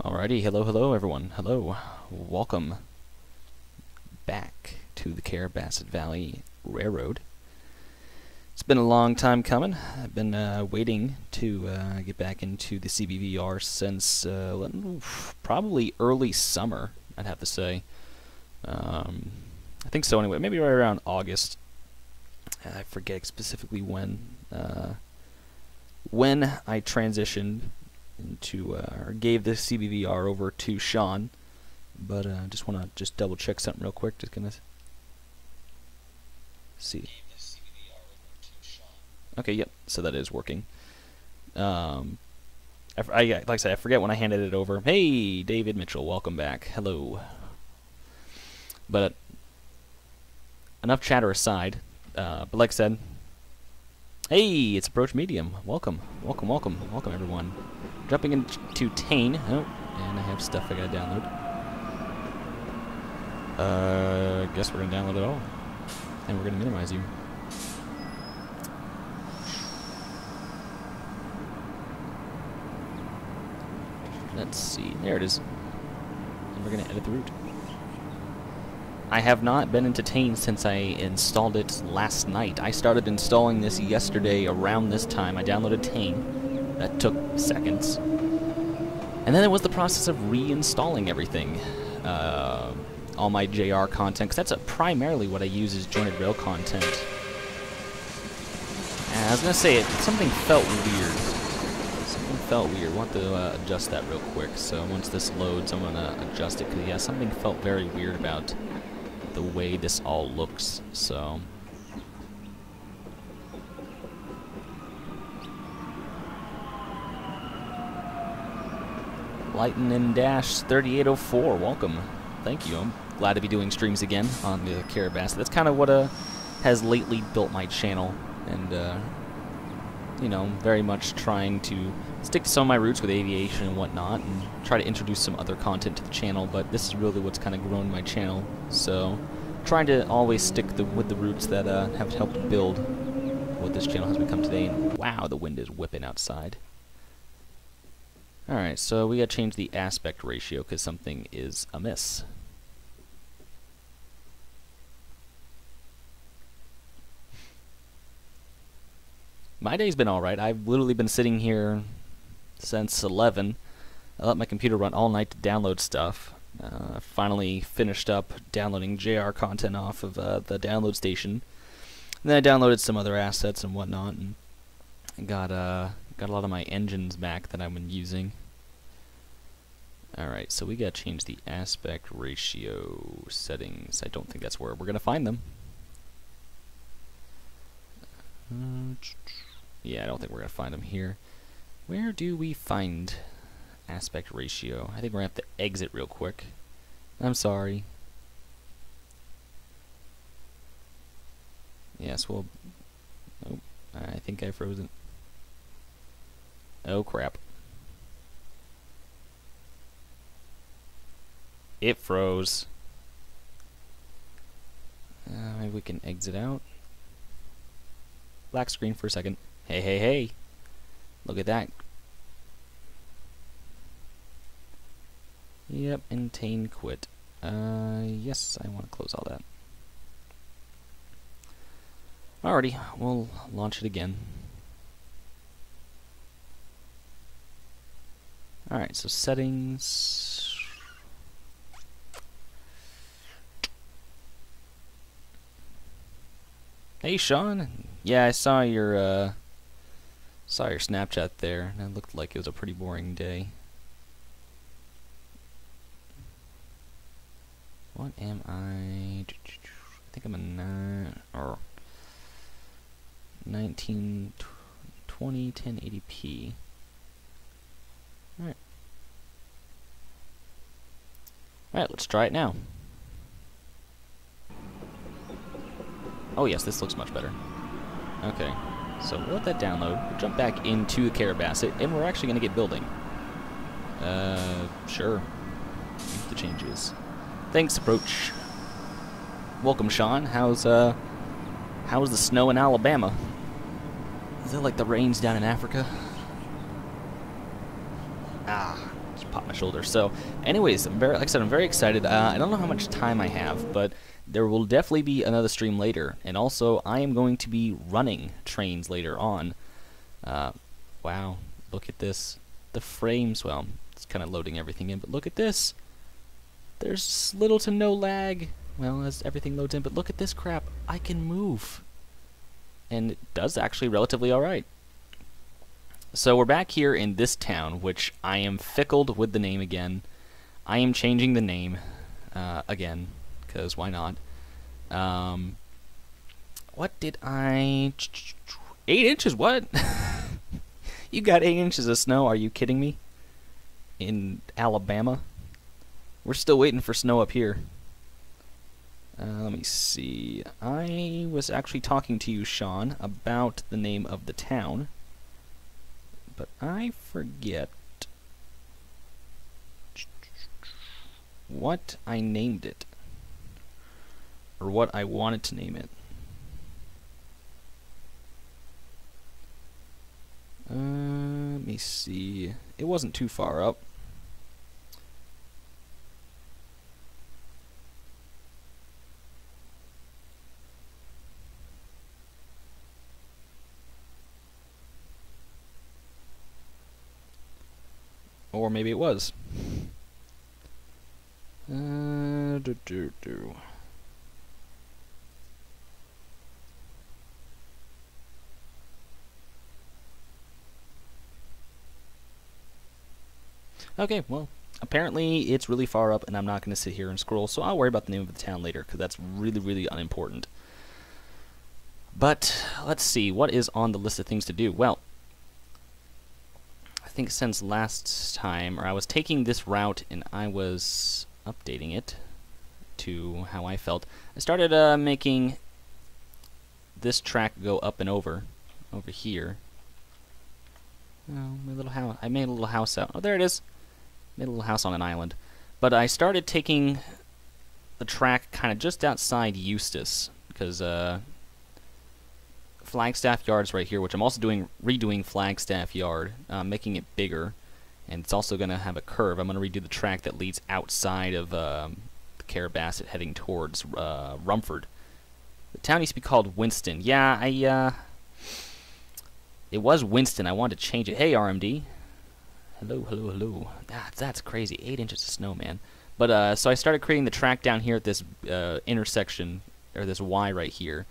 Alrighty, hello everyone. Hello. Welcome back to the Carrabassett Valley Railroad. It's been a long time coming. I've been waiting to get back into the CBVR since probably early summer, I'd have to say. I think so anyway, maybe right around August. I forget specifically when I transitioned into or gave the CBVR over to Sean, but just want to double check something real quick. Just gonna see. Okay, yep. So that is working. Like I said, I forget when I handed it over. Hey, David Mitchell, welcome back. Hello. But enough chatter aside. But like I said, hey, it's Approach Medium. Welcome, everyone. Jumping into Tane. Oh, and I have stuff I gotta download. Guess we're gonna download it all, and we're gonna minimize you. Let's see. There it is. And we're gonna edit the route. I have not been into Tane since I installed it last night. I started installing this yesterday around this time. I downloaded Tane. That took seconds. And then it was the process of reinstalling everything. All my JR content, because that's primarily what I use is jointed rail content. And I was going to say, something felt weird. We'll have to adjust that real quick. So once this loads, I'm going to adjust it, because yeah, something felt very weird about the way this all looks. So Lightning Dash 3804, welcome. Thank you. I'm glad to be doing streams again on the Carrabassett. That's kind of what has lately built my channel, and you know, very much trying to stick to some of my roots with aviation and whatnot, and try to introduce some other content to the channel. But this is really what's kind of grown my channel. So trying to always stick with the roots that have helped build what this channel has become today. And wow, the wind is whipping outside. Alright, so we gotta change the aspect ratio because something is amiss. My day's been alright. I've literally been sitting here since 11. I let my computer run all night to download stuff. Finally finished up downloading JR content off of the download station. And then I downloaded some other assets and whatnot, and got a lot of my engines back that I've been using. Alright, so we gotta change the aspect ratio settings. I don't think that's where we're gonna find them. Yeah, I don't think we're gonna find them here. Where do we find aspect ratio? I think we're gonna have to exit real quick. I'm sorry. Yes, well... Oh, I think I froze it. Oh, crap. It froze. Maybe we can exit out. Black screen for a second. Hey, hey, hey. Look at that. Yep, and Tane quit. Yes, I want to close all that. Alrighty, we'll launch it again. Alright, so settings. Hey Sean, yeah, I saw your Snapchat there, and it looked like it was a pretty boring day. What am I? I think I'm a 1920 1080p. Alright. Alright, let's try it now. Oh yes, this looks much better. Okay, so we'll let that download. We'll jump back into the Carrabassett, and we're actually going to get building. Sure. Make the changes. Thanks, Approach. Welcome, Sean. How's the snow in Alabama? Is it like the rains down in Africa? Ah, Just pop my shoulder. So, anyways, like I said, I'm very excited. I don't know how much time I have, but there will definitely be another stream later. And also, I am going to be running trains later on. Wow, look at this. The frames, well, it's kind of loading everything in, but look at this. There's little to no lag, well, as everything loads in, but look at this crap. I can move. And it does actually relatively alright. So we're back here in this town, which I am fickled with the name again. I am changing the name again, because why not? What did I... 8 inches, what? You got 8 inches of snow, are you kidding me? In Alabama? We're still waiting for snow up here. Let me see. I was actually talking to you, Sean, about the name of the town. But I forget what I named it. Or what I wanted to name it. Let me see. It wasn't too far up. Or maybe it was. Okay, well, apparently it's really far up and I'm not going to sit here and scroll, so I'll worry about the name of the town later, because that's really, really unimportant. But, let's see, what is on the list of things to do? Well, I think since last time, or I was taking this route and I was updating it to how I felt. I started making this track go up and over here. Oh, my little house. I made a little house out. Oh, there it is. Made a little house on an island. But I started taking the track kind of just outside Eustis, because Flagstaff Yard's right here, which I'm also redoing Flagstaff Yard, making it bigger, and it's also going to have a curve. I'm going to redo the track that leads outside of Carrabassett, heading towards Rumford. The town used to be called Winston. Yeah, it was Winston. I wanted to change it. Hey, RMD. Hello, hello, hello. That's crazy. 8 inches of snow, man. But so I started creating the track down here at this intersection, or this Y right here.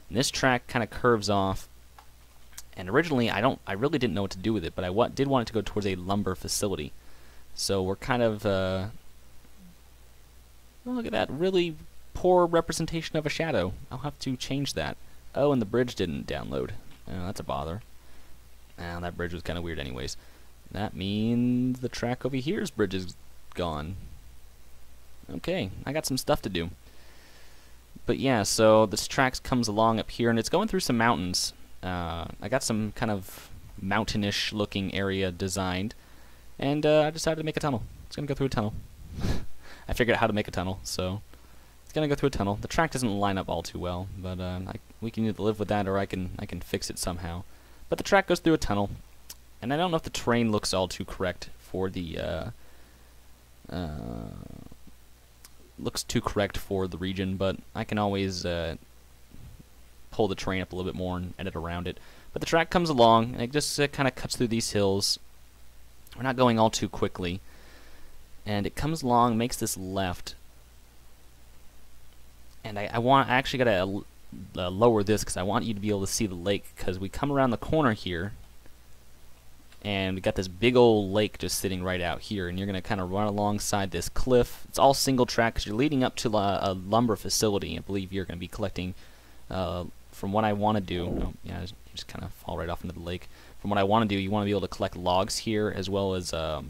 And this track kind of curves off. And originally, I really didn't know what to do with it, but I did want it to go towards a lumber facility. So we're kind of, well, look at that really poor representation of a shadow. I'll have to change that. Oh, and the bridge didn't download. Oh, that's a bother. Oh, that bridge was kind of weird anyways. That means the track over here's bridge is gone. Okay, I got some stuff to do. But yeah, so this track comes along up here, and it's going through some mountains. I got some kind of mountainish looking area designed, and I decided to make a tunnel. It's going to go through a tunnel. I figured out how to make a tunnel, so it's going to go through a tunnel. The track doesn't line up all too well, but we can either live with that or I can fix it somehow. But the track goes through a tunnel, and I don't know if the terrain looks all too correct for the region, but I can always pull the terrain up a little bit more and edit around it. But the track comes along, and it just kind of cuts through these hills. We're not going all too quickly. And it comes along, makes this left. And I actually got to lower this, because I want you to be able to see the lake, because we come around the corner here, and we got this big old lake just sitting right out here, and you're going to kind of run alongside this cliff. It's all single track, because you're leading up to a lumber facility. I believe you're going to be collecting, from what I want to do, oh, yeah, you just kind of fall right off into the lake. From what I want to do, you want to be able to collect logs here, as well as there's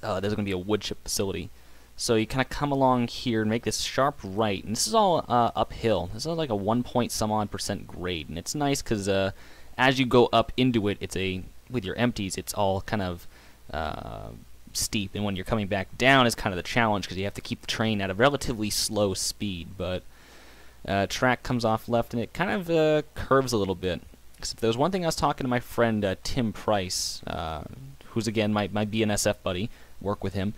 going to be a wood chip facility. So you kind of come along here and make this sharp right, and this is all uphill. This is like a 1-point-some-odd% grade, and it's nice because as you go up into it, with your empties, it's all kind of steep, and when you're coming back down is kind of the challenge, because you have to keep the train at a relatively slow speed. But track comes off left, and it kind of curves a little bit. Because if there was one thing I was talking to my friend Tim Price, who's again my BNSF buddy, work with him.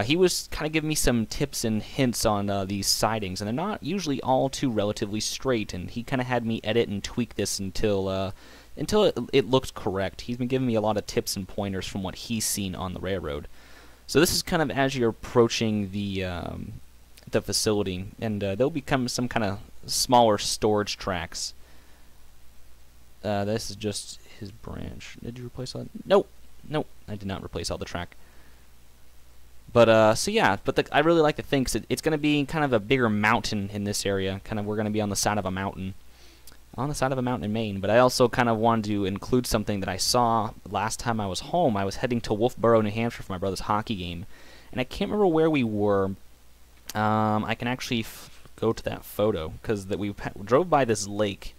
He was kind of giving me some tips and hints on these sidings, and they're not usually all too relatively straight, and he kind of had me edit and tweak this until it looked correct. He's been giving me a lot of tips and pointers from what he's seen on the railroad. So this is kind of as you're approaching the facility, and there'll become some kind of smaller storage tracks. This is just his branch. Did you replace all? Nope, I did not replace all the track. But so yeah, but I really like to think it's going to be kind of a bigger mountain in this area. Kind of, we're going to be on the side of a mountain, in Maine. But I also kind of wanted to include something that I saw last time I was home. I was heading to Wolfboro, New Hampshire for my brother's hockey game, and I can't remember where we were. I can actually go to that photo because we drove by this lake,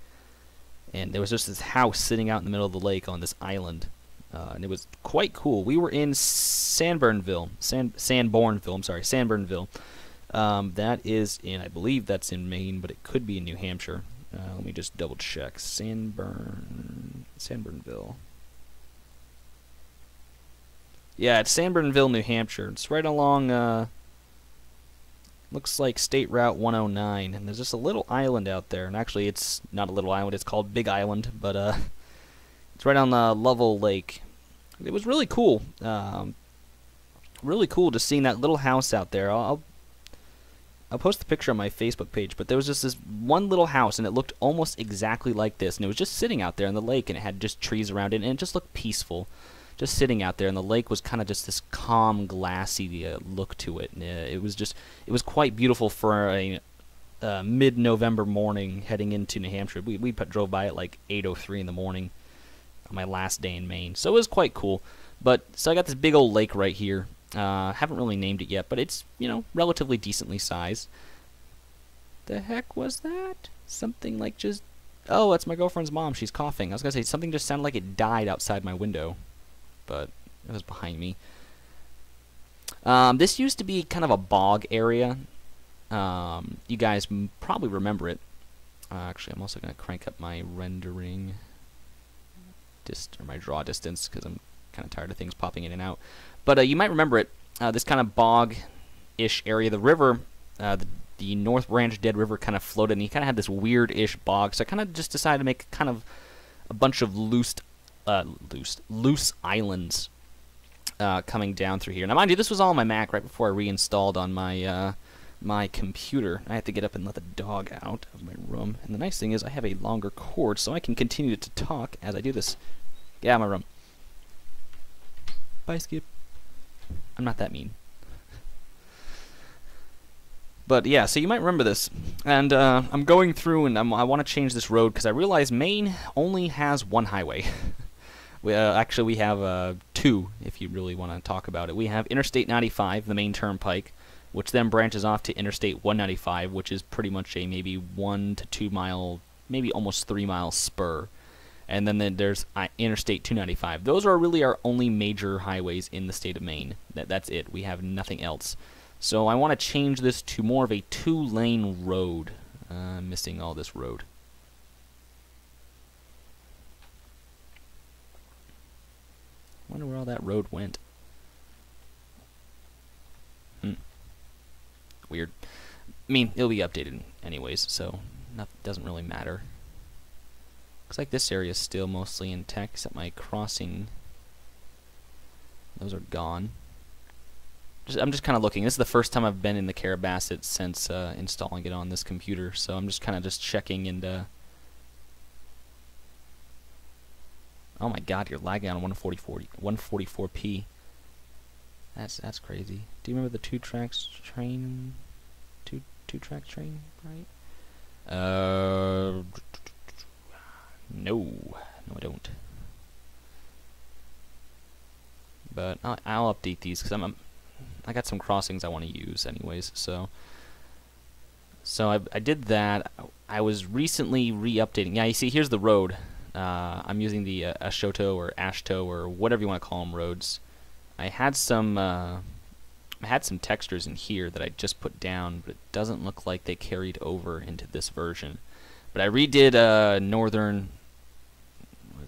and there was just this house sitting out in the middle of the lake on this island. And it was quite cool. We were in Sanbornville. That is in, I believe that's in Maine, but it could be in New Hampshire. Let me just double check. Sanbornville. Yeah, it's Sanbornville, New Hampshire. It's right along, looks like State Route 109, and there's just a little island out there. And actually, it's not a little island. It's called Big Island, but it's right on Lovell Lake. It was really cool. Really cool just seeing that little house out there. I'll post the picture on my Facebook page, but there was just this one little house, and it looked almost exactly like this. And it was just sitting out there in the lake, and it had just trees around it, and it just looked peaceful. Just sitting out there, and the lake was kind of just this calm, glassy look to it. And it was quite beautiful for a mid-November morning heading into New Hampshire. We drove by at like 8:03 in the morning on my last day in Maine, so it was quite cool. But so I got this big old lake right here. Haven't really named it yet, but it's, you know, relatively decently sized. The heck was that? Something like just... Oh, that's my girlfriend's mom. She's coughing. I was gonna say something just sounded like it died outside my window, but it was behind me. This used to be kind of a bog area. You guys probably remember it. Actually, I'm also gonna crank up my rendering or my draw distance because I'm kind of tired of things popping in and out. But you might remember it. This kind of bog-ish area. The river, the North Branch Dead River, kind of floated, and you kind of had this weird-ish bog. So I kind of just decided to make kind of a bunch of loose islands coming down through here. Now, mind you, this was all on my Mac right before I reinstalled on my my computer. I have to get up and let the dog out of my room. And the nice thing is I have a longer cord, so I can continue to talk as I do this. Get out of my room. Bye, Skip. I'm not that mean. But yeah, so you might remember this. And I'm going through, and I want to change this road because I realize Maine only has one highway. Actually, we have two, if you really want to talk about it. We have Interstate 95, the Maine Turnpike, which then branches off to Interstate 195, which is pretty much a maybe 1 to 2 mile, maybe almost 3 mile spur. And then there's Interstate 295. Those are really our only major highways in the state of Maine. That's it. We have nothing else. So I want to change this to more of a 2-lane road. I'm missing all this road. I wonder where all that road went. Weird. I mean, it'll be updated anyways, so doesn't really matter. Looks like this area is still mostly intact, except my crossing. Those are gone. I'm just kind of looking. This is the first time I've been in the Carrabassett since installing it on this computer, so I'm just kind of checking and... Oh my god, you're lagging on 144p. That's crazy. Do you remember the two-track train? Two-track train, right? No, I don't. But I'll update these because I got some crossings I want to use anyways. So I did that. I was recently re-updating. Yeah, you see, here's the road. I'm using the Ashoto or Ashto or whatever you want to call them roads. I had some textures in here that I just put down, but it doesn't look like they carried over into this version. But I redid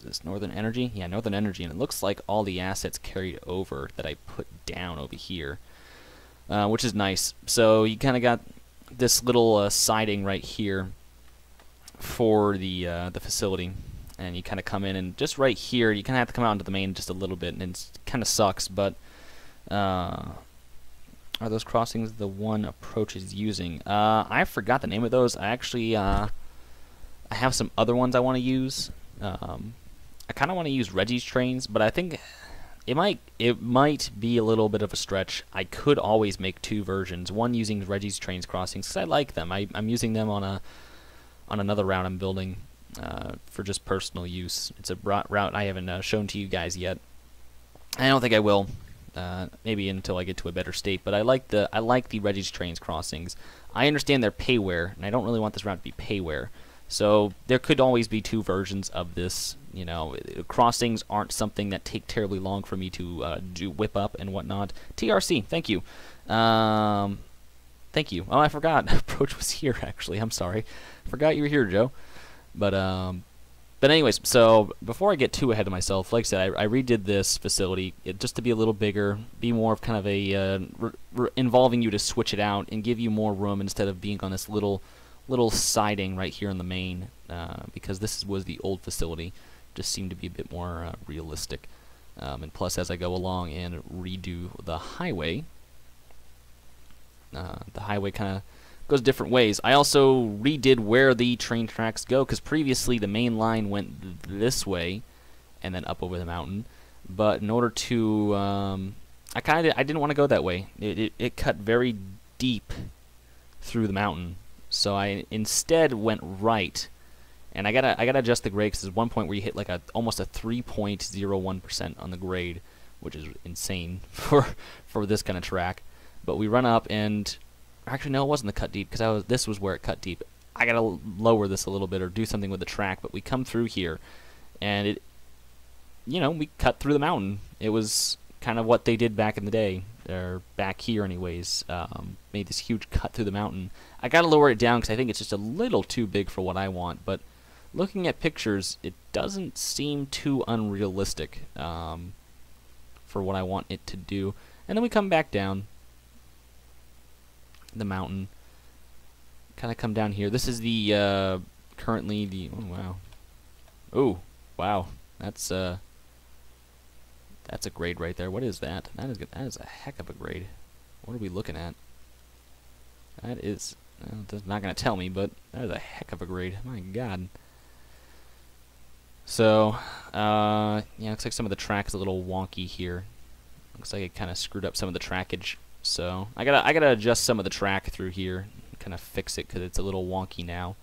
is this, Northern Energy? Yeah, Northern Energy, and it looks like all the assets carried over that I put down over here, which is nice. So you kind of got this little siding right here for the facility, and you kind of come in, and just right here, you kind of have to come out into the main just a little bit, and it kind of sucks, but are those crossings the one approach is using? I forgot the name of those. I actually I have some other ones I want to use. I kind of want to use Reggie's trains, but I think it might be a little bit of a stretch. I could always make two versions, one using Reggie's trains crossings because I like them. I'm using them on another route I'm building for just personal use. It's a route I haven't shown to you guys yet. I don't think I will. Maybe until I get to a better state. But I like the Reggie's trains crossings. I understand they're payware, and I don't really want this route to be payware. So there could always be two versions of this. You know, crossings aren't something that take terribly long for me to whip up and whatnot. TRC, thank you. Thank you. Oh, I forgot. Approach was here, actually. I'm sorry. Forgot you were here, Joe. But anyways, so before I get too ahead of myself, like I said, I redid this facility just to be a little bigger, be more of kind of a involving you to switch it out and give you more room instead of being on this little siding right here in the main, because this was the old facility. Just seemed to be a bit more realistic. And plus, as I go along and redo the highway kind of goes different ways. I also redid where the train tracks go, because previously the main line went this way and then up over the mountain. But in order to, I didn't want to go that way. It cut very deep through the mountain, so I instead went right. And I gotta adjust the grade, because there's one point where you hit like almost a 3.01% on the grade, which is insane for this kind of track. But we run up, and actually no, it wasn't the cut deep, because this was where it cut deep. I gotta lower this a little bit or do something with the track. But we come through here, and we cut through the mountain. It was kind of what they did back in the day, or back here anyways. Made this huge cut through the mountain. I gotta lower it down because I think it's just a little too big for what I want. But looking at pictures, it doesn't seem too unrealistic for what I want it to do. And then we come back down the mountain, kind of come down here. This is the currently the oh wow, that's a grade right there. What is that? That is a heck of a grade. What are we looking at? That is, it's not going to tell me, but that is a heck of a grade. My God. So, yeah, looks like some of the track is a little wonky here. Looks like it kind of screwed up some of the trackage. So I gotta adjust some of the track through here, kind of fix it because it's a little wonky now.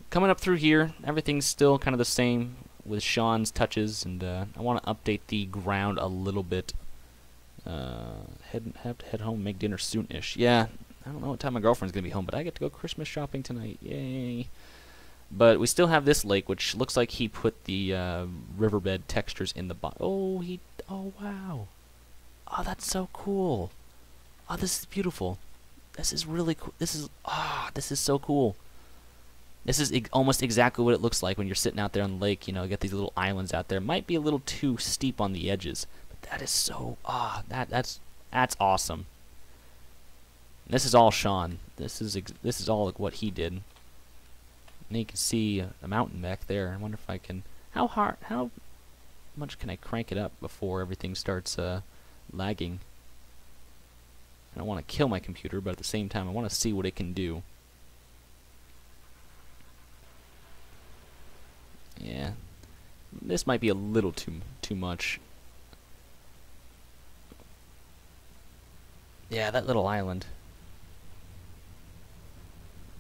Coming up through here, everything's still kind of the same with Sean's touches, and I want to update the ground a little bit. Have to head home, make dinner soon-ish. Yeah, I don't know what time my girlfriend's gonna be home, but I get to go Christmas shopping tonight. Yay! But we still have this lake, which looks like he put the riverbed textures in the bottom. Oh wow! Oh, that's so cool! Oh, this is beautiful. This is really cool. This is so cool. This is almost exactly what it looks like when you're sitting out there on the lake. You know, you get these little islands out there. Might be a little too steep on the edges, but that is so that's awesome. This is all Sean. This is all like what he did. And you can see a mountain back there. I wonder if I can. How much can I crank it up before everything starts lagging? I don't want to kill my computer, but at the same time, I want to see what it can do. Yeah, this might be a little too much. Yeah, that little island.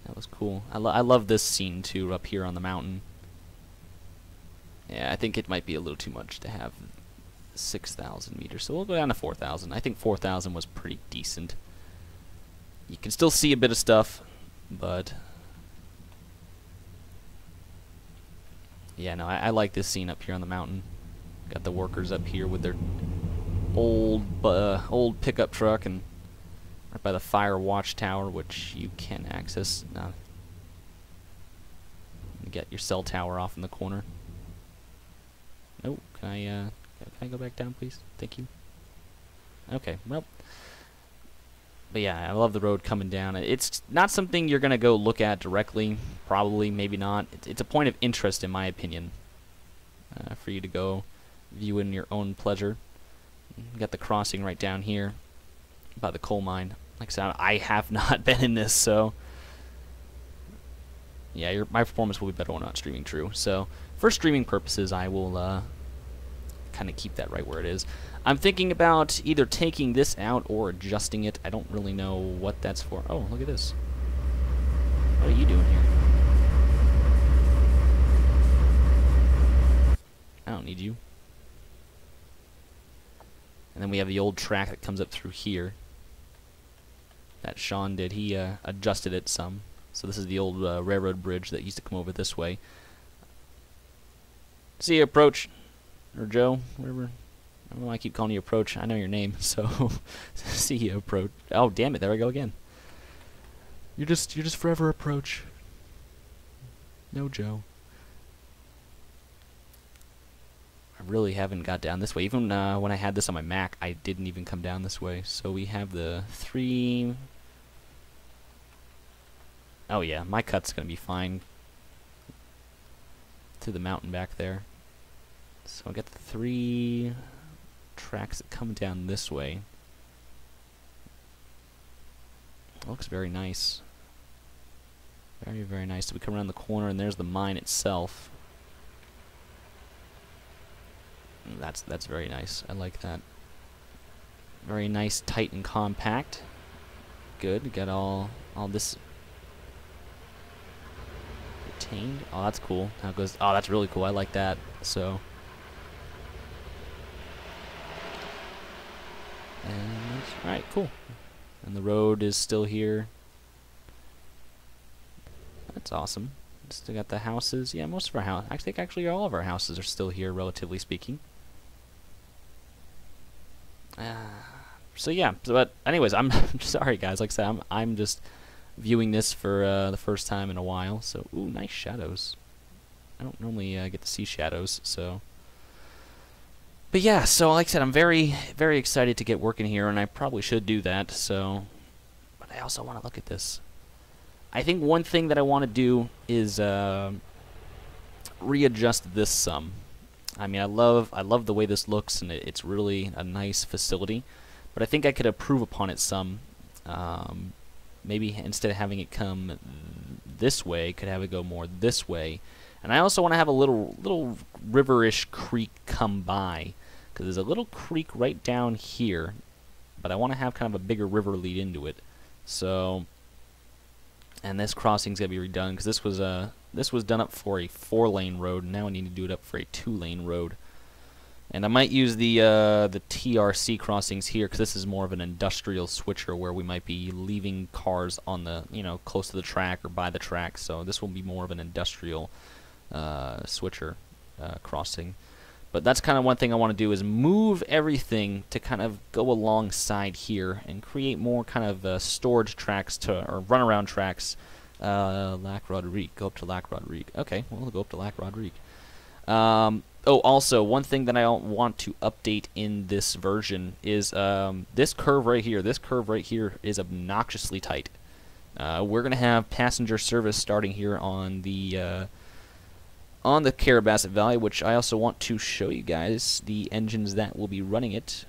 That was cool. I love this scene too, up here on the mountain. Yeah, I think it might be a little too much to have 6,000 meters, so we'll go down to 4,000. I think 4,000 was pretty decent. You can still see a bit of stuff, but yeah, no, I like this scene up here on the mountain. Got the workers up here with their old pickup truck, and right by the fire watchtower, which you can access. You get your cell tower off in the corner. Oh, can I go back down, please? Thank you. Okay, well. But yeah, I love the road coming down. It's not something you're going to go look at directly. Probably, maybe not. It's a point of interest, in my opinion, for you to go view in your own pleasure. You got the crossing right down here by the coal mine. Like I said, I have not been in this, so yeah, my performance will be better when I'm not streaming true. So for streaming purposes, I will kind of keep that right where it is. I'm thinking about either taking this out or adjusting it. I don't really know what that's for. Oh, look at this. What are you doing here? I don't need you. And then we have the old track that comes up through here that Sean did. He adjusted it some. So this is the old railroad bridge that used to come over this way. See you, Approach. Or Joe, whatever. I don't know why I keep calling you Approach. I know your name, so see you, Approach. Oh, damn it, there we go again. You're just forever Approach. No, Joe. I really haven't got down this way. Even when I had this on my Mac, I didn't even come down this way. So we have the 3... Oh yeah, my cut's gonna be fine. To the mountain back there. So I got the 3 tracks that come down this way. It looks very nice. Very, very nice. So we come around the corner and there's the mine itself. That's very nice. I like that. Very nice, tight and compact. Good. Got all this retained. Oh, that's cool. Now it goes. Oh, that's really cool. I like that. So. And all right, cool. And the road is still here. That's awesome. Still got the houses. Yeah, most of our houses. I think actually all of our houses are still here, relatively speaking. So yeah. But anyways, I'm sorry, guys. Like I said, I'm just viewing this for the first time in a while. So ooh, nice shadows. I don't normally get to see shadows, so. But yeah, so like I said, I'm very, very excited to get working here, and I probably should do that. So, but I also want to look at this. I think one thing that I want to do is readjust this some. I mean, I love the way this looks, and it's really a nice facility. But I think I could improve upon it some. Maybe instead of having it come this way, could have it go more this way. And I also want to have a little river-ish creek come by, because there's a little creek right down here, but I want to have kind of a bigger river lead into it. So, and this crossing's gonna be redone because this was done up for a 4-lane road, and now I need to do it up for a 2-lane road. And I might use the TRC crossings here because this is more of an industrial switcher where we might be leaving cars on the close to the track or by the track. So this will be more of an industrial switcher crossing. But that's kind of one thing I want to do is move everything to kind of go alongside here and create more kind of storage tracks or runaround tracks. Lac Rodrigue. Go up to Lac Rodrigue. Okay, well, we'll go up to Lac Rodrigue. Oh, also, one thing that I want to update in this version is this curve right here. This curve right here is obnoxiously tight. We're going to have passenger service starting here on the Carrabassett Valley, which I also want to show you guys the engines that will be running it.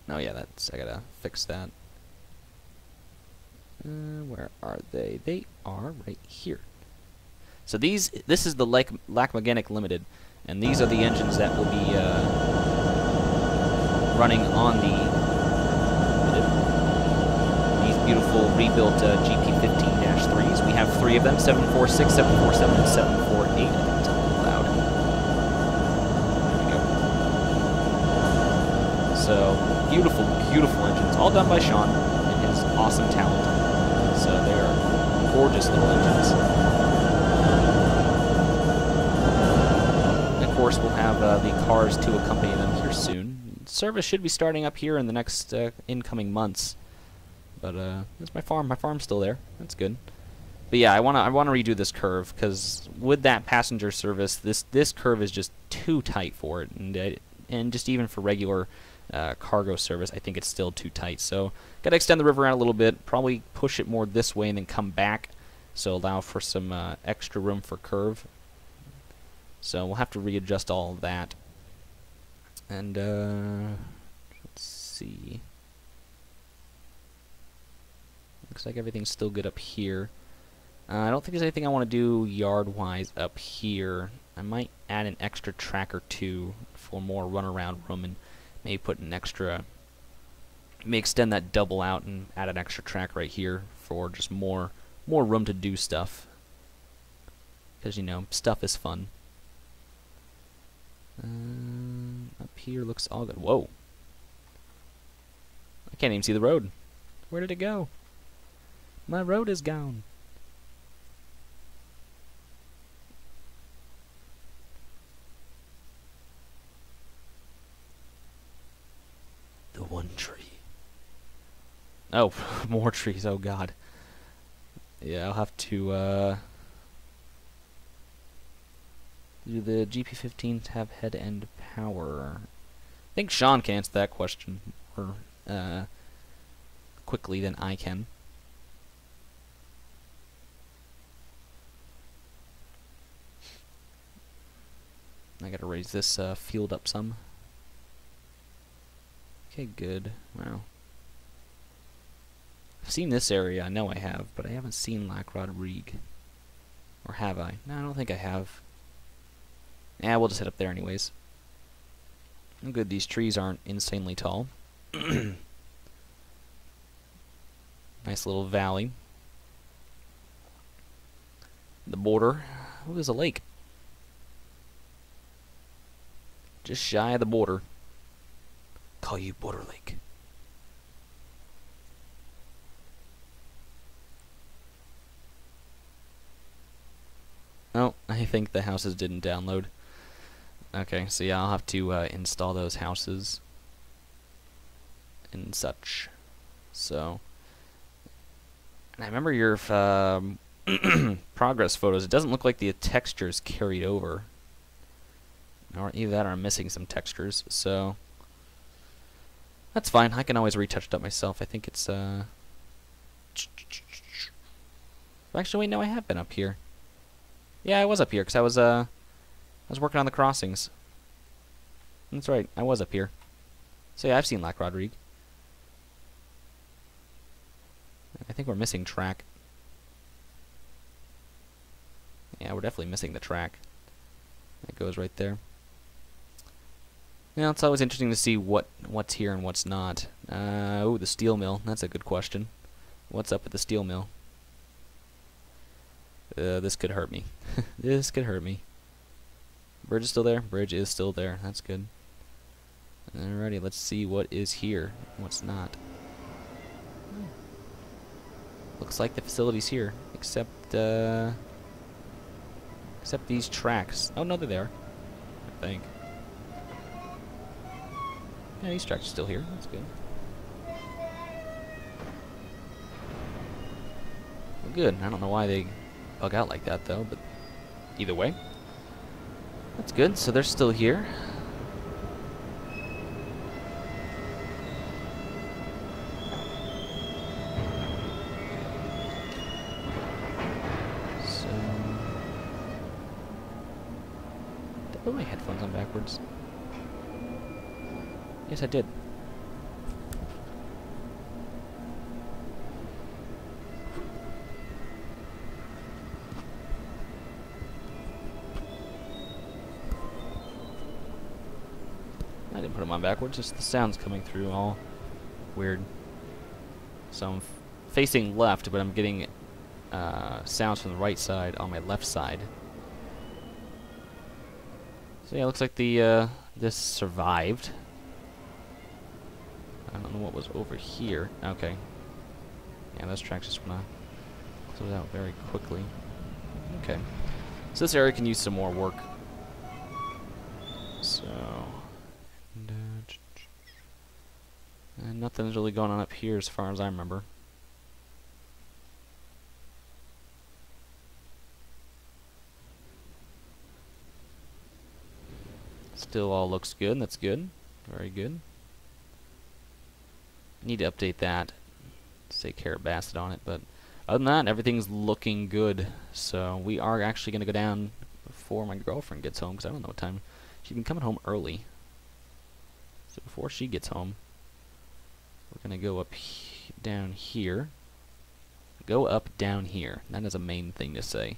Oh yeah, I gotta fix that. Where are they? They are right here. So this is the Lac Magenic Limited, and these are the engines that will be running on the these beautiful rebuilt GP15-3s. We have 3 of them: 746, 747, and 748. It's a little loud. There we go. So beautiful, beautiful engines, all done by Sean and his awesome talent. So they are gorgeous little engines. And of course, we'll have the cars to accompany them here soon. Service should be starting up here in the next incoming months. But that's my farm. My farm's still there. That's good. But yeah, I wanna redo this curve because with that passenger service, this curve is just too tight for it, and just even for regular cargo service, I think it's still too tight. So gotta extend the river out a little bit, probably push it more this way and then come back, so allow for some extra room for curve. So we'll have to readjust all of that. And let's see. Looks like everything's still good up here. I don't think there's anything I want to do yard-wise up here. I might add an extra track or two for more runaround room, and maybe put an extra, may extend that double out and add an extra track right here for just more room to do stuff. Because, you know, stuff is fun. Up here looks all good. Whoa. I can't even see the road. Where did it go? My road is gone. The one tree. Oh, more trees. Oh, God. Yeah, I'll have to, do the GP15s have head-end power? I think Sean can answer that question more quickly than I can. I gotta raise this field up some. Okay, good. Wow. I've seen this area, I know I have, but I haven't seen Lacrod Reeg. Or have I? No, I don't think I have. Yeah, we'll just head up there anyways. I'm good, these trees aren't insanely tall. Nice little valley. The border. Oh, there's a lake. Just shy of the border. Call you Border Lake. Oh, I think the houses didn't download. Okay, so yeah, I'll have to install those houses and such. So, and I remember your progress photos. It doesn't look like the textures carried over, or either that or I'm missing some textures. So that's fine. I can always retouch it up myself. I think it's actually, wait, no, I have been up here. Yeah, I was up here because I was working on the crossings. That's right, I was up here. So yeah, I've seen Lac Rodrigue. I think we're missing track. Yeah, we're definitely missing the track. That goes right there. Now, it's always interesting to see what's here and what's not. Oh, the steel mill. That's a good question. What's up with the steel mill? This could hurt me. This could hurt me. Bridge is still there? Bridge is still there. That's good. Alrighty, let's see what is here and what's not. Looks like the facility's here, except these tracks. Oh, no, they're there, I think. Yeah, these tracks are still here. That's good. Well, good. I don't know why they bug out like that, though, but either way. That's good. So they're still here. So, did I put my headphones on backwards? Yes, I did. I didn't put them on backwards, just the sound's coming through all weird. So I'm facing left, but I'm getting sounds from the right side on my left side. So yeah, it looks like the this survived. I don't know what was over here. Okay. Yeah, those tracks just wanna close out very quickly. Okay. So this area can use some more work. So, and nothing's really going on up here as far as I remember. Still all looks good. That's good. Very good. Need to update that. Say Carrabassett on it, but other than that, everything's looking good. So we are actually going to go down before my girlfriend gets home, because I don't know what time. She's been coming home early. So before she gets home, we're going to go up down here. Go up down here. That is a main thing to say.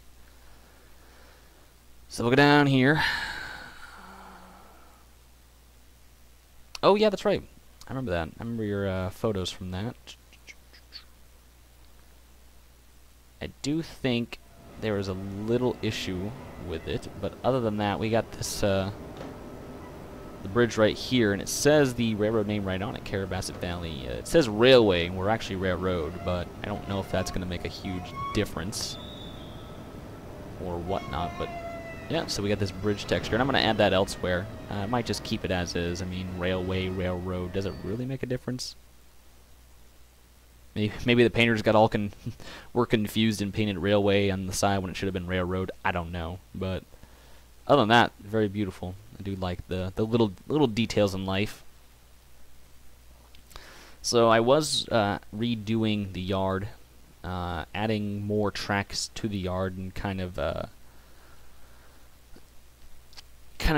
So we'll go down here. Oh yeah, that's right. I remember that. I remember your photos from that. I do think there was a little issue with it, but other than that, we got this the bridge right here, and it says the railroad name right on it, Carrabassett Valley. It says railway, and we're actually railroad, but I don't know if that's going to make a huge difference or whatnot, but yeah, so we got this bridge texture, and I'm going to add that elsewhere. I might just keep it as is. I mean, railway, railroad, does it really make a difference? Maybe the painters got all were confused and painted railway on the side when it should have been railroad. I don't know, but other than that, very beautiful. I do like the little details in life. So I was redoing the yard, adding more tracks to the yard, and kind of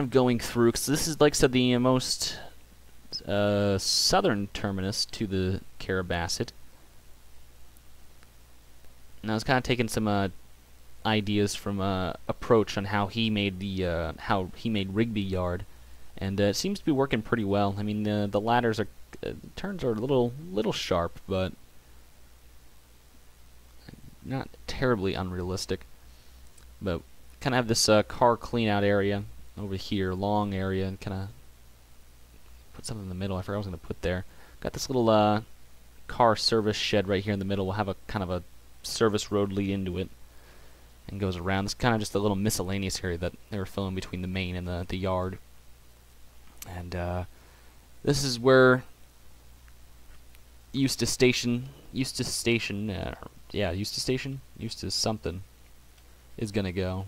going through, because this is, like I said, the most southern terminus to the Carrabassett. And I was kind of taking some ideas from approach on how he made Rigby Yard, and it seems to be working pretty well. I mean, the ladders are turns are a little sharp, but not terribly unrealistic. But kind of have this car clean out area over here, long area, and kind of put something in the middle. I forgot what I was going to put there. Got this little car service shed right here in the middle. We'll have a kind of a service road lead into it and goes around. It's kind of just a little miscellaneous area that they were filling between the main and the yard. And this is where Eustis Station something is gonna go.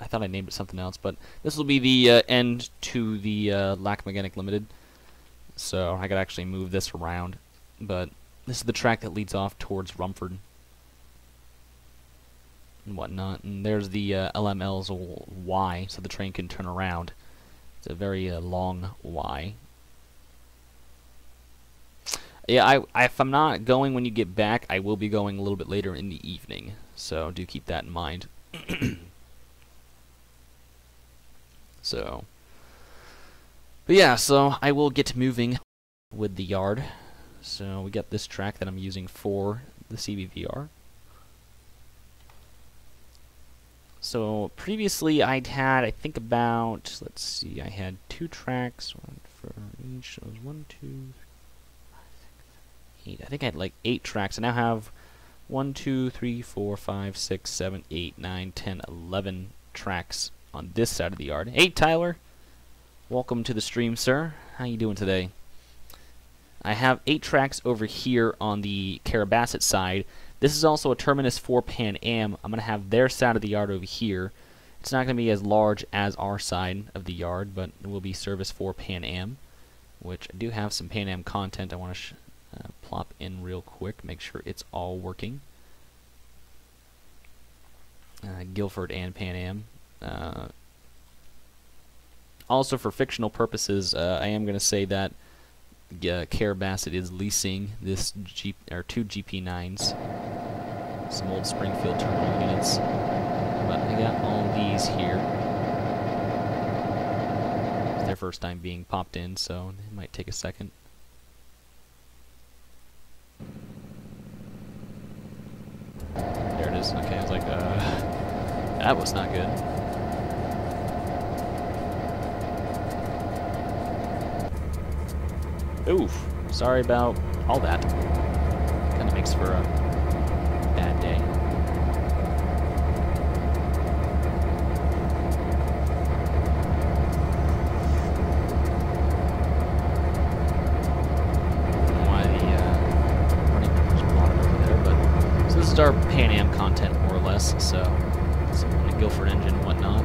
I thought I named it something else, but this will be the end to the Lac-Mégantic Limited. So I could actually move this around, but this is the track that leads off towards Rumford and whatnot. And there's the LML's Y, so the train can turn around. It's a very long Y. Yeah, if I'm not going when you get back, I will be going a little bit later in the evening, so do keep that in mind. So, but yeah, so I will get moving with the yard. So we got this track that I'm using for the CBVR. So previously I'd had, I think about, let's see, I had 2 tracks, one for each. So it was 1, 2, 8. I think I had like 8 tracks. I now have 1, 2, 3, 4, 5, 6, 7, 8, 9, 10, 11 tracks on this side of the yard. Hey Tyler, welcome to the stream, sir. How you doing today? I have 8 tracks over here on the Carrabassett side. This is also a terminus for Pan Am. I'm going to have their side of the yard over here. It's not going to be as large as our side of the yard, but it will be service for Pan Am, which I do have some Pan Am content I want to plop in real quick, make sure it's all working. Guilford and Pan Am. Also, for fictional purposes, I am going to say that Carrabassett is leasing this two GP9s, some old Springfield terminal units. But I got all these here. It's their first time being popped in, so it might take a second. There it is. Okay, I was like, that was not good. Oof. Sorry about all that. Kind of makes for a bad day. Our Pan Am content, more or less, so some Guilford engine and whatnot.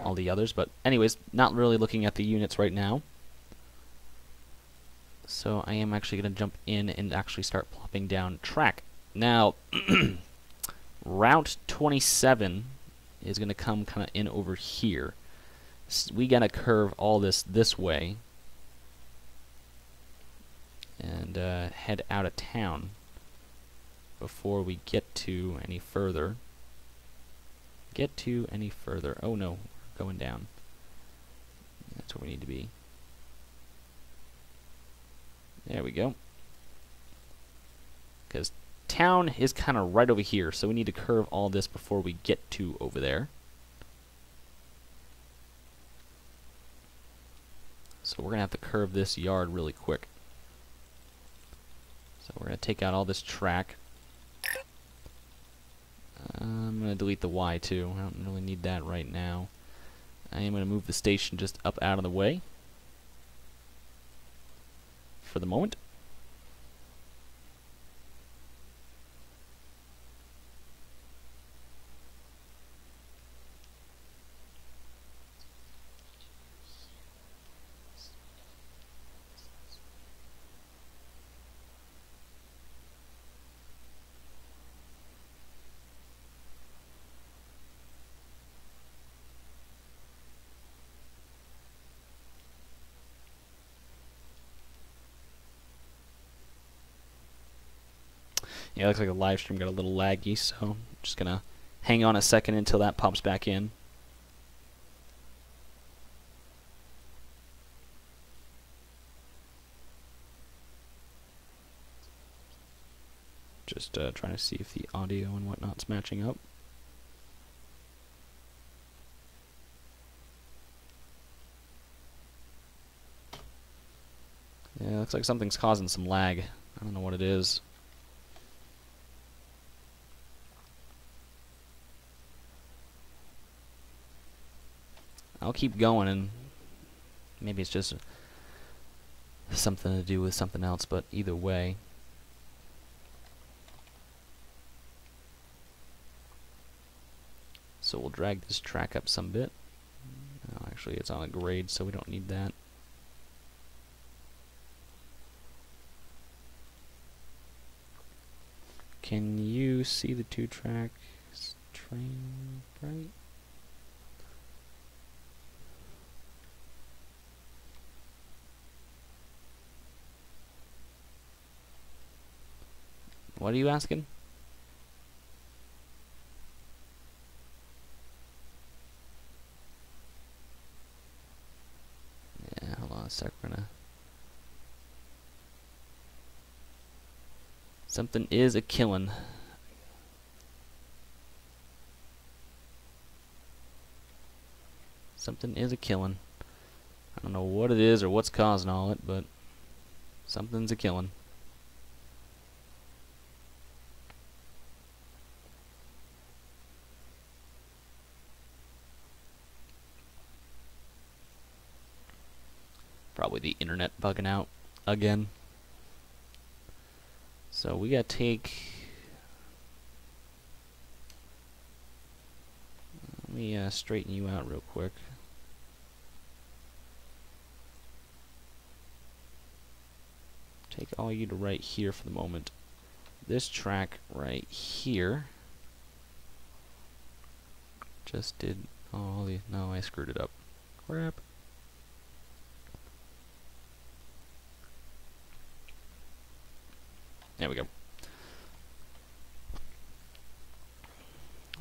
All all the others. But anyways, not really looking at the units right now. So I am actually going to jump in and actually start plopping down track. Now, Route 27 is going to come kind of in over here. So we got to curve all this way and head out of town before we get to any further. Oh no, we're going down. That's where we need to be. There we go. Because town is kind of right over here, so we need to curve all this before we get to over there. So we're going to have to curve this yard really quick. So we're going to take out all this track. I'm going to delete the Y too. I don't really need that right now. I am going to move the station just up out of the way for the moment. Yeah, it looks like the live stream got a little laggy, so I'm just going to hang on a second until that pops back in. Just trying to see if the audio and whatnot's matching up. Yeah, looks like something's causing some lag. I don't know what it is. I'll keep going, and maybe it's just something to do with something else, but either way. So we'll drag this track up some bit. Oh, actually, it's on a grade, so we don't need that. Can you see the 2-track train right? What are you asking? Yeah, hold on a sec. We're gonna. Something is a killin'. Something is a killin'. I don't know what it is or what's causing all it, but something's a killin'. Probably the internet bugging out again. So we gotta take. Let me straighten you out real quick. Take all you to right here for the moment. This track right here just did all the. No, I screwed it up. Crap. There we go.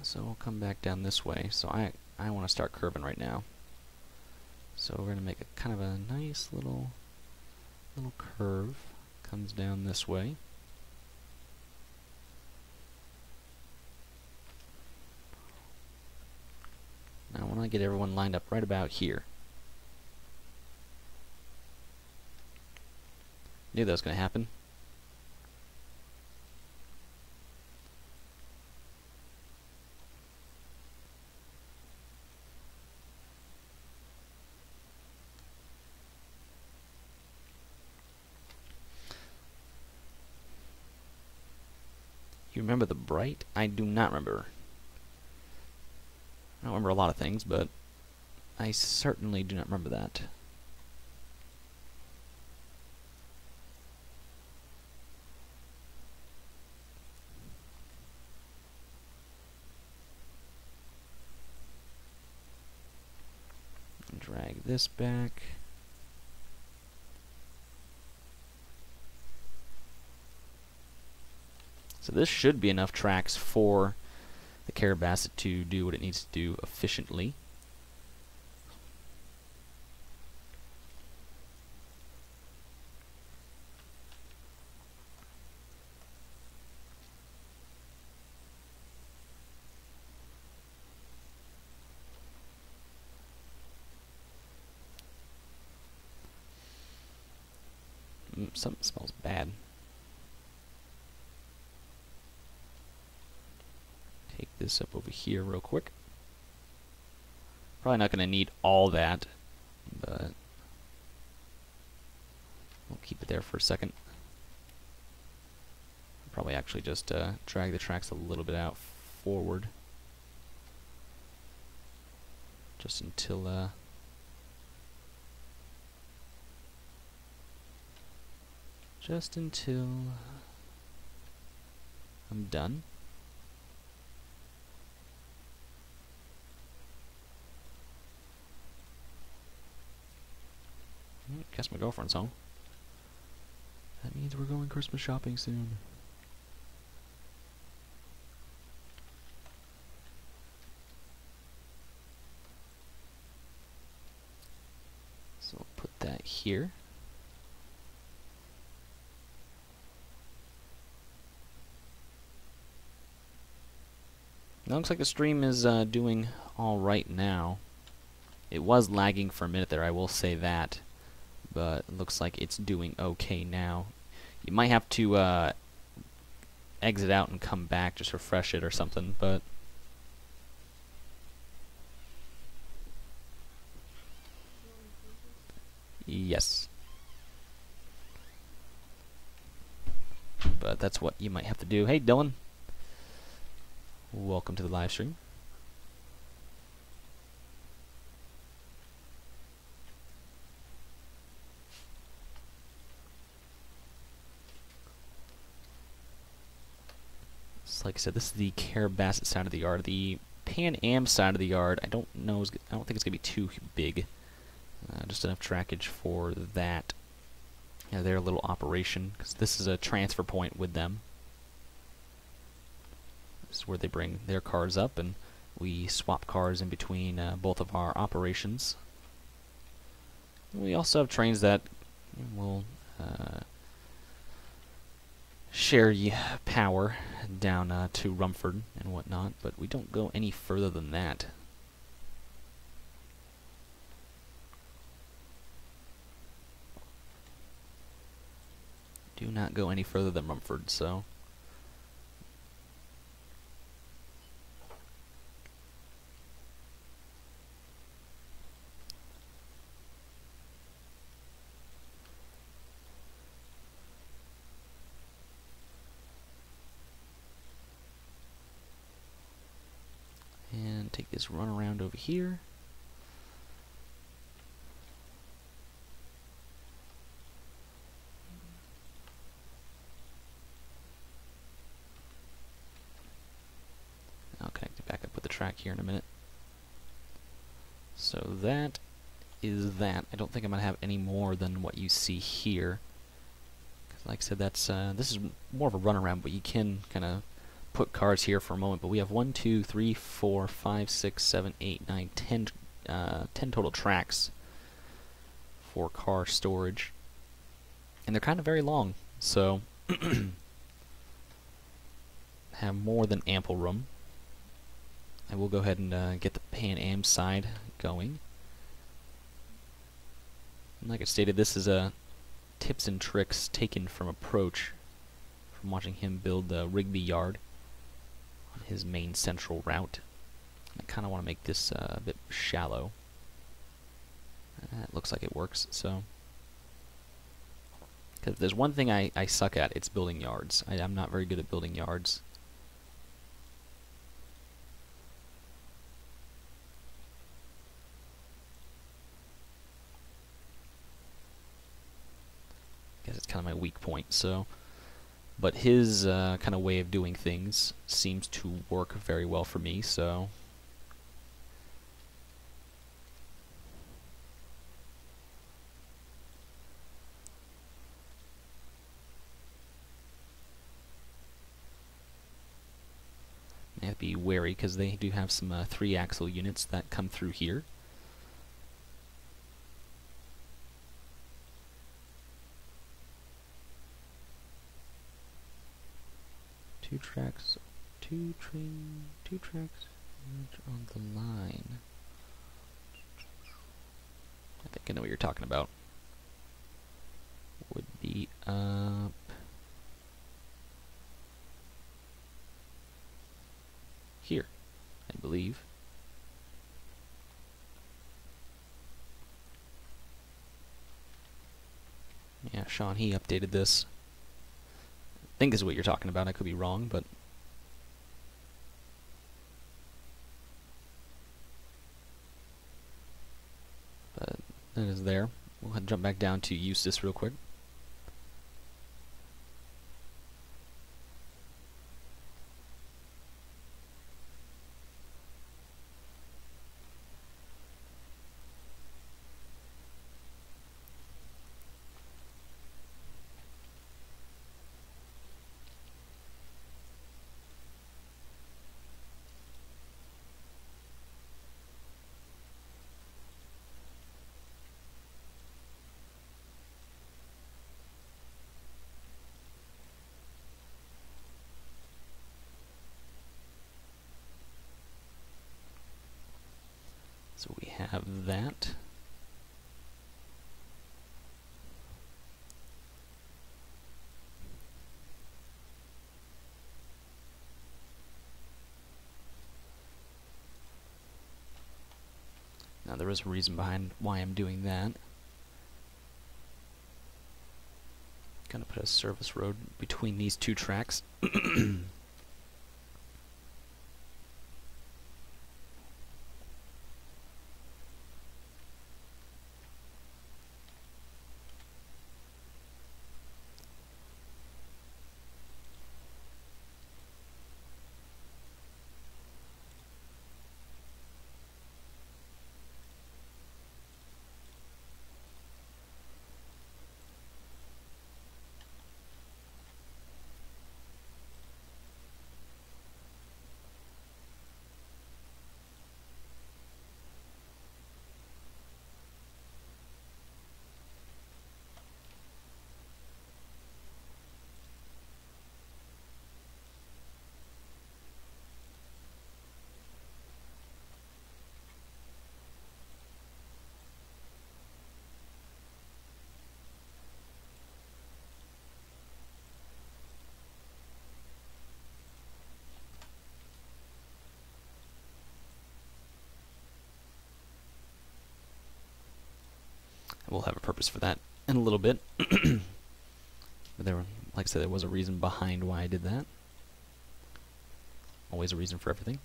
So we'll come back down this way. So I want to start curving right now. So we're going to make a kind of a nice little curve. Comes down this way. Now I want to get everyone lined up right about here. Knew that was going to happen. You remember the Bright? I do not remember. I don't remember a lot of things, but I certainly do not remember that. Drag this back. So this should be enough tracks for the Carrabassett to do what it needs to do efficiently. Something smells bad. Take this up over here real quick. Probably not going to need all that, but we'll keep it there for a second. Probably actually just drag the tracks a little bit out forward. Just until I'm done. Guess my girlfriend's home. That means we're going Christmas shopping soon. So I'll put that here. It looks like the stream is doing all right now. It was lagging for a minute there, I will say that, but it looks like it's doing okay now. You might have to exit out and come back, just refresh it or something, but yes. But that's what you might have to do. Hey, Dylan. Welcome to the live stream. So like I said, this is the Carrabassett side of the yard. The Pan Am side of the yard, I don't think it's gonna be too big. Just enough trackage for that. Yeah, their little operation, because this is a transfer point with them. This is where they bring their cars up, and we swap cars in between both of our operations. We also have trains that will share power down to Rumford and whatnot, but we don't go any further than that. Do not go any further than Rumford, so take this run around over here. I'll connect it back up with the track here in a minute. So that is that. I don't think I'm going to have any more than what you see here. Like I said, that's this is more of a runaround, but you can kind of put cars here for a moment. But we have 1, 2, 3, 4, 5, 6, 7, 8, 9, 10, 10 total tracks for car storage, and they're kind of very long, so have more than ample room. I will go ahead and get the Pan Am side going. And like I stated, this is a tips and tricks taken from Approach, from watching him build the Rigby yard on his main central route. I kind of want to make this a bit shallow. It looks like it works, so. Because there's one thing I suck at, it's building yards. I'm not very good at building yards. guess it's kind of my weak point. So, but his kind of way of doing things seems to work very well for me. So. I have to be wary because they do have some 3-axle units that come through here. Two tracks on the line. I think I know what you're talking about. Would be up here, I believe. Yeah, Sean, he updated this. I think this is what you're talking about. I could be wrong, but that is there. We'll jump back down to Eustis real quick. So we have that. Now there is a reason behind why I'm doing that. Gonna put a service road between these two tracks. We'll have a purpose for that in a little bit. But there, like I said, there was a reason behind why I did that. Always a reason for everything.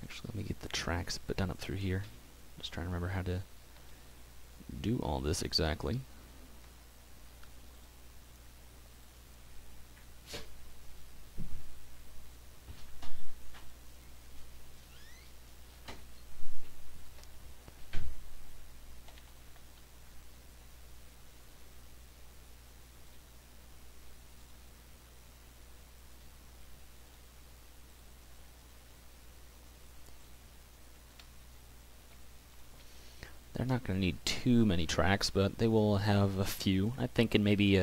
Actually, let me get the tracks put down up through here. Just trying to remember how to do all this exactly. They're not going to need too many tracks, but they will have a few. I think in maybe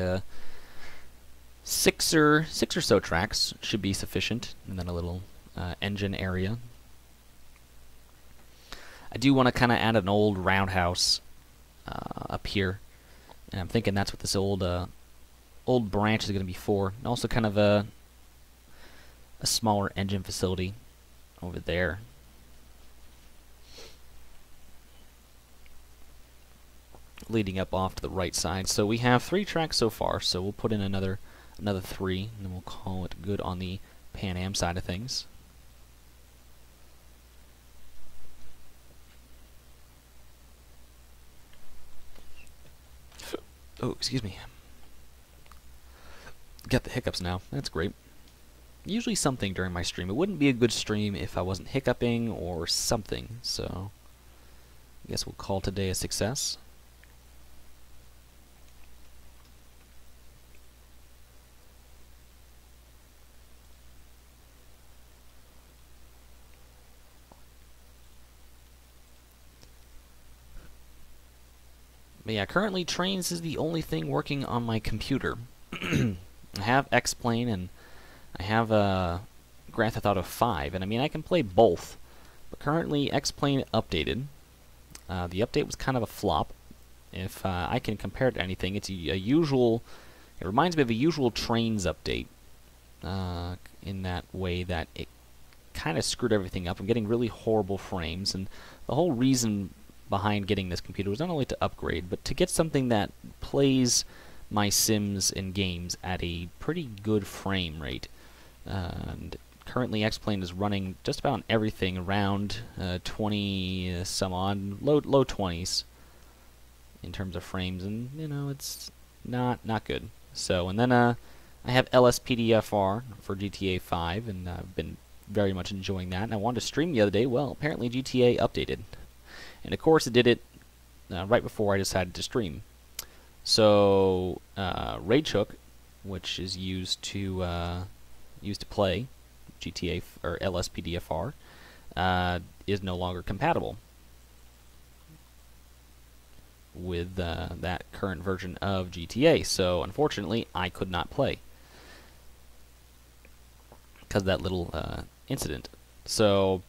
six or so tracks should be sufficient, and then a little engine area. I do want to kind of add an old roundhouse up here, and I'm thinking that's what this old branch is going to be for. And also kind of a smaller engine facility over there. Leading up off to the right side. So we have 3 tracks so far, so we'll put in another another 3, and then we'll call it good on the Pan Am side of things. Oh, excuse me. Got the hiccups now. That's great. Usually something during my stream. It wouldn't be a good stream if I wasn't hiccuping or something, so I guess we'll call today a success. But yeah, currently Trains is the only thing working on my computer. I have X-Plane and I have Grand Theft Auto 5, and I mean I can play both. But currently X-Plane updated. The update was kind of a flop. If I can compare it to anything, it's a usual. It reminds me of a usual Trains update. In that way that it kind of screwed everything up. I'm getting really horrible frames, and the whole reason behind getting this computer was not only to upgrade, but to get something that plays my Sims and games at a pretty good frame rate. And currently X-Plane is running just about everything around 20 some odd, low 20s in terms of frames, and you know it's not good. So, and then I have LSPDFR for GTA 5, and I've been very much enjoying that. And I wanted to stream the other day. Well, apparently GTA updated. And of course, it did it right before I decided to stream. So RageHook, which is used to play GTA or LSPDFR, is no longer compatible with that current version of GTA. So unfortunately, I could not play because of that little incident. So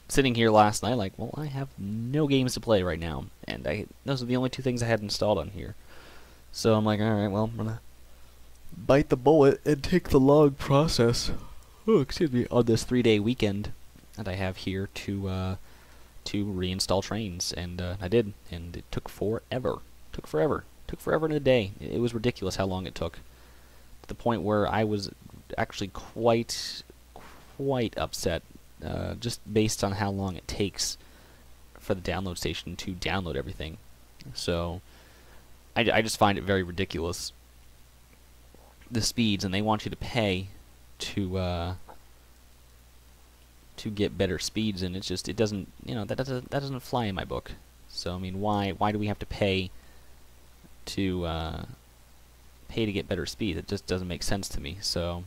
sitting here last night, like, well, I have no games to play right now, and those are the only 2 things I had installed on here. So I'm like, all right, well, I'm gonna bite the bullet and take the long process. Oh, excuse me, on this 3-day weekend that I have here to reinstall Trains, and I did, and it took forever. Took forever in a day. It was ridiculous how long it took, to the point where I was actually quite upset. Just based on how long it takes for the download station to download everything. So I just find it very ridiculous, the speeds, and they want you to pay to get better speeds, and it's just, it doesn't, you know, that doesn't fly in my book. So I mean, why do we have to pay to get better speed? It just doesn't make sense to me. So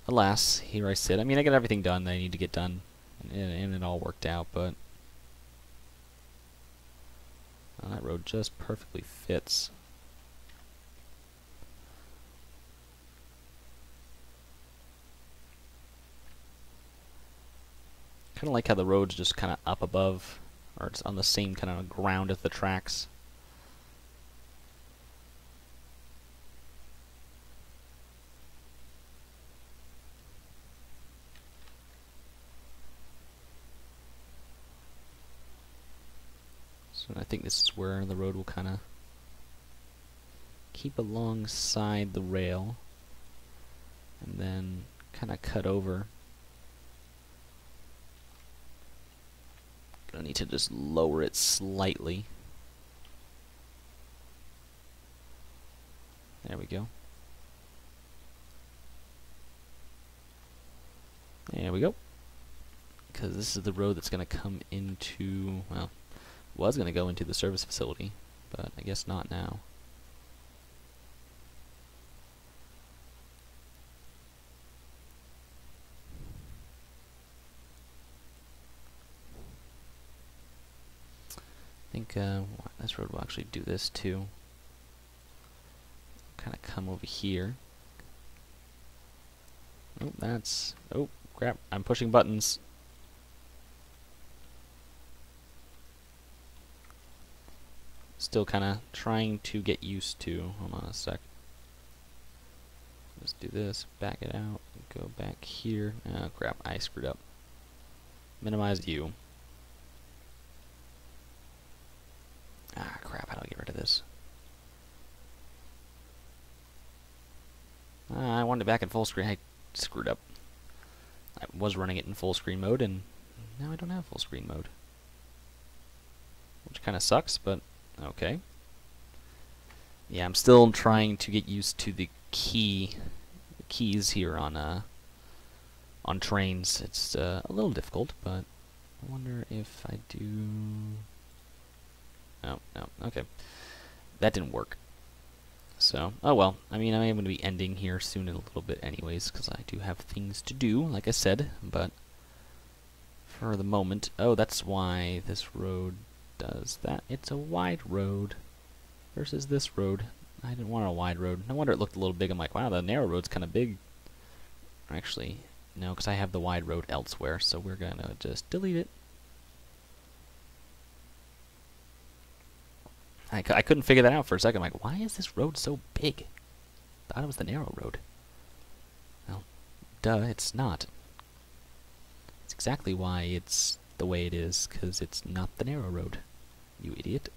alas, here I sit. I mean, I got everything done that I need to get done, and it all worked out, but that road just perfectly fits. Kind of like how the road's just kind of up above, or it's on the same kind of ground as the tracks. So I think this is where the road will kind of keep alongside the rail, and then kind of cut over. Gonna need to just lower it slightly. There we go. There we go. Because this is the road that's going to come into, well, was going to go into the service facility, but I guess not now. I think this road will actually do this too. Kind of come over here. Oh, that's... oh, crap. I'm pushing buttons. Still kind of trying to get used to... hold on a sec. Let's do this. Back it out. Go back here. Oh, crap. I screwed up. Minimize view. Ah, crap. How do I get rid of this? wanted it back in full screen. I screwed up. I was running it in full screen mode, and now I don't have full screen mode. Which kind of sucks, but okay. Yeah, I'm still trying to get used to the keys here on trains. It's a little difficult, but I wonder if I do... Oh, no, okay. That didn't work. So, oh well. I mean, I am going to be ending here soon in a little bit anyways, because I do have things to do, like I said, but for the moment... Oh, that's why this road does that. It's a wide road versus this road. I didn't want a wide road. No wonder it looked a little big. I'm like, wow, the narrow road's kind of big. Actually, no, because I have the wide road elsewhere, so we're going to just delete it. I couldn't figure that out for a second. I'm like, why is this road so big? Thought it was the narrow road. Well, duh, it's not. It's exactly why it's the way it is, because it's not the narrow road. You idiot.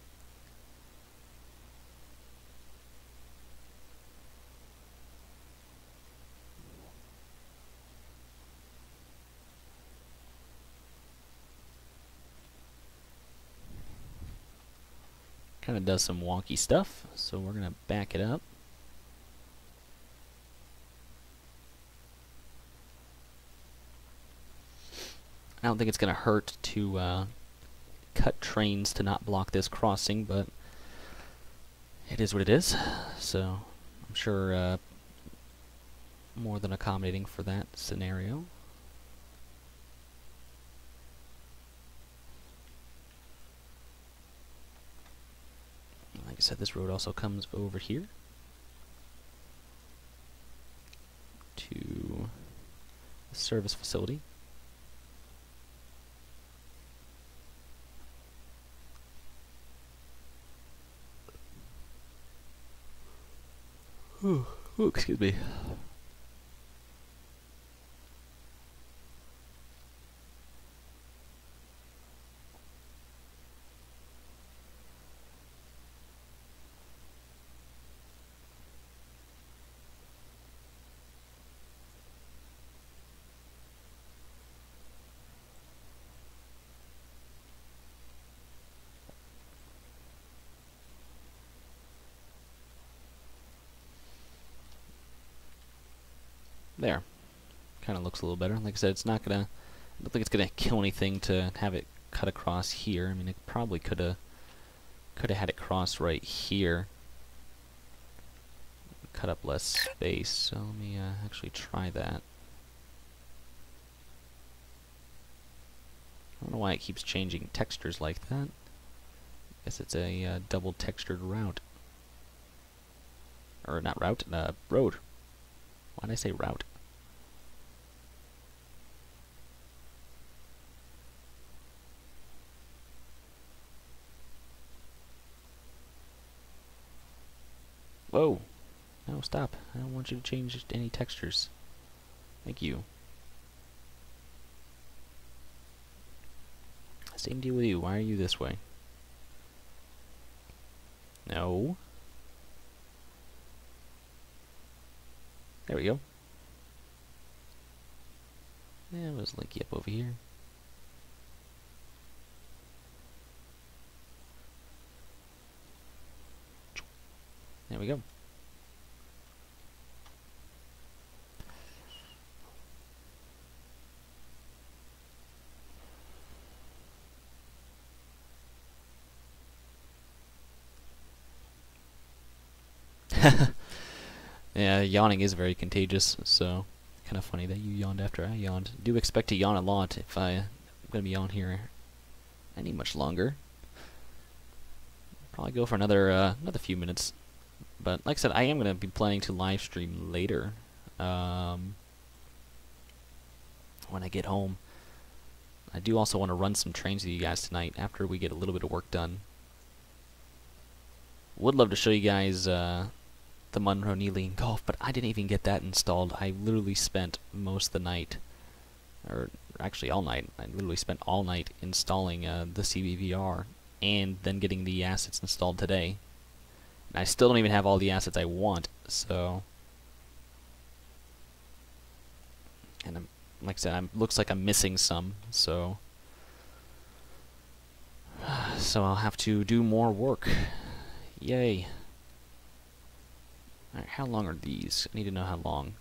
Kind of does some wonky stuff, so we're going to back it up. I don't think it's going to hurt to cut trains to not block this crossing, but it is what it is. So I'm sure more than accommodating for that scenario. Like I said, this road also comes over here to the service facility. Ooh, excuse me. There. Kind of looks a little better. Like I said, it's not gonna... I don't think it's gonna kill anything to have it cut across here. I mean, it probably could have had it cross right here. Cut up less space. So let me actually try that. I don't know why it keeps changing textures like that. Guess it's a double textured route. Or not route, road. Why did I say route? Whoa. No, stop. I don't want you to change any textures. Thank you. Same deal with you. Why are you this way? No. There we go. Yeah, let's link you up over here. There we go. Yeah, yawning is very contagious, so kind of funny that you yawned after I yawned. Do expect to yawn a lot if I'm going to be on here any much longer. Probably go for another few minutes. But like I said, I am going to be planning to live stream later when I get home. I do also want to run some trains with you guys tonight after we get a little bit of work done. Would love to show you guys the Monroe Kneeling Golf, but I didn't even get that installed. I literally spent most of the night, or actually all night, I literally spent all night installing the CBVR and then getting the assets installed today. And I still don't even have all the assets I want, so And like I said, looks like I'm missing some, so I'll have to do more work. Yay. Alright, how long are these? I need to know how long.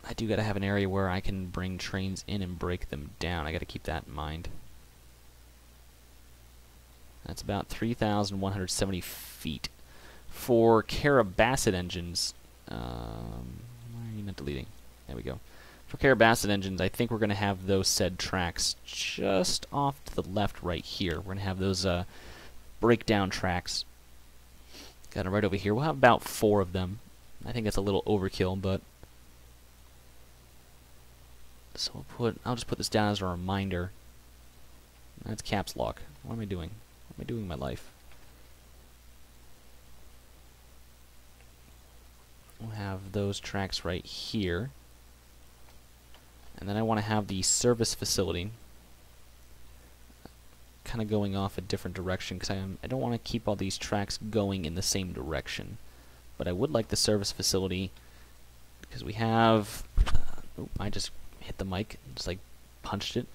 I do gotta have an area where I can bring trains in and break them down. I gotta keep that in mind. That's about 3,170 feet. For Carrabassett engines, why are you not deleting? There we go. For Carrabassett engines, I think we're going to have those said tracks just off to the left right here. We're going to have those breakdown tracks. Got them right over here. We'll have about 4 of them. I think that's a little overkill, but so I'll just put this down as a reminder. That's caps lock. What am I doing? What am I doing in my life? We'll have those tracks right here. And then I want to have the service facility kind of going off a different direction, because I don't want to keep all these tracks going in the same direction. But I would like the service facility, because we have... I just hit the mic, just like punched it.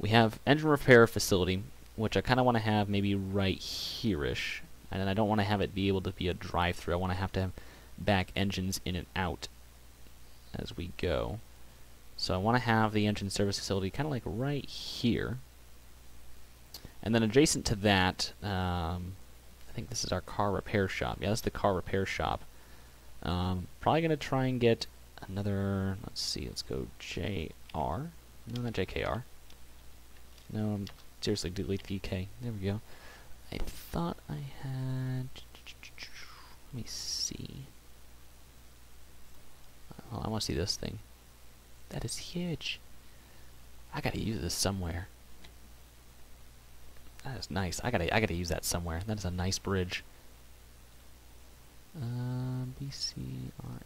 We have engine repair facility, which I kind of want to have maybe right here-ish. And then I don't want to have it be able to be a drive-through. I want to have back engines in and out as we go. So I want to have the engine service facility kind of like right here. And then adjacent to that, I think this is our car repair shop. Yeah, that's the car repair shop. Probably going to try and get another, let's see, let's go JR. No, not JKR. No, seriously, delete the EK. There we go. I thought I had... Let me see. Oh, I want to see this thing. That is huge. I gotta use this somewhere. That is nice. I gotta use that somewhere. That is a nice bridge. BCR.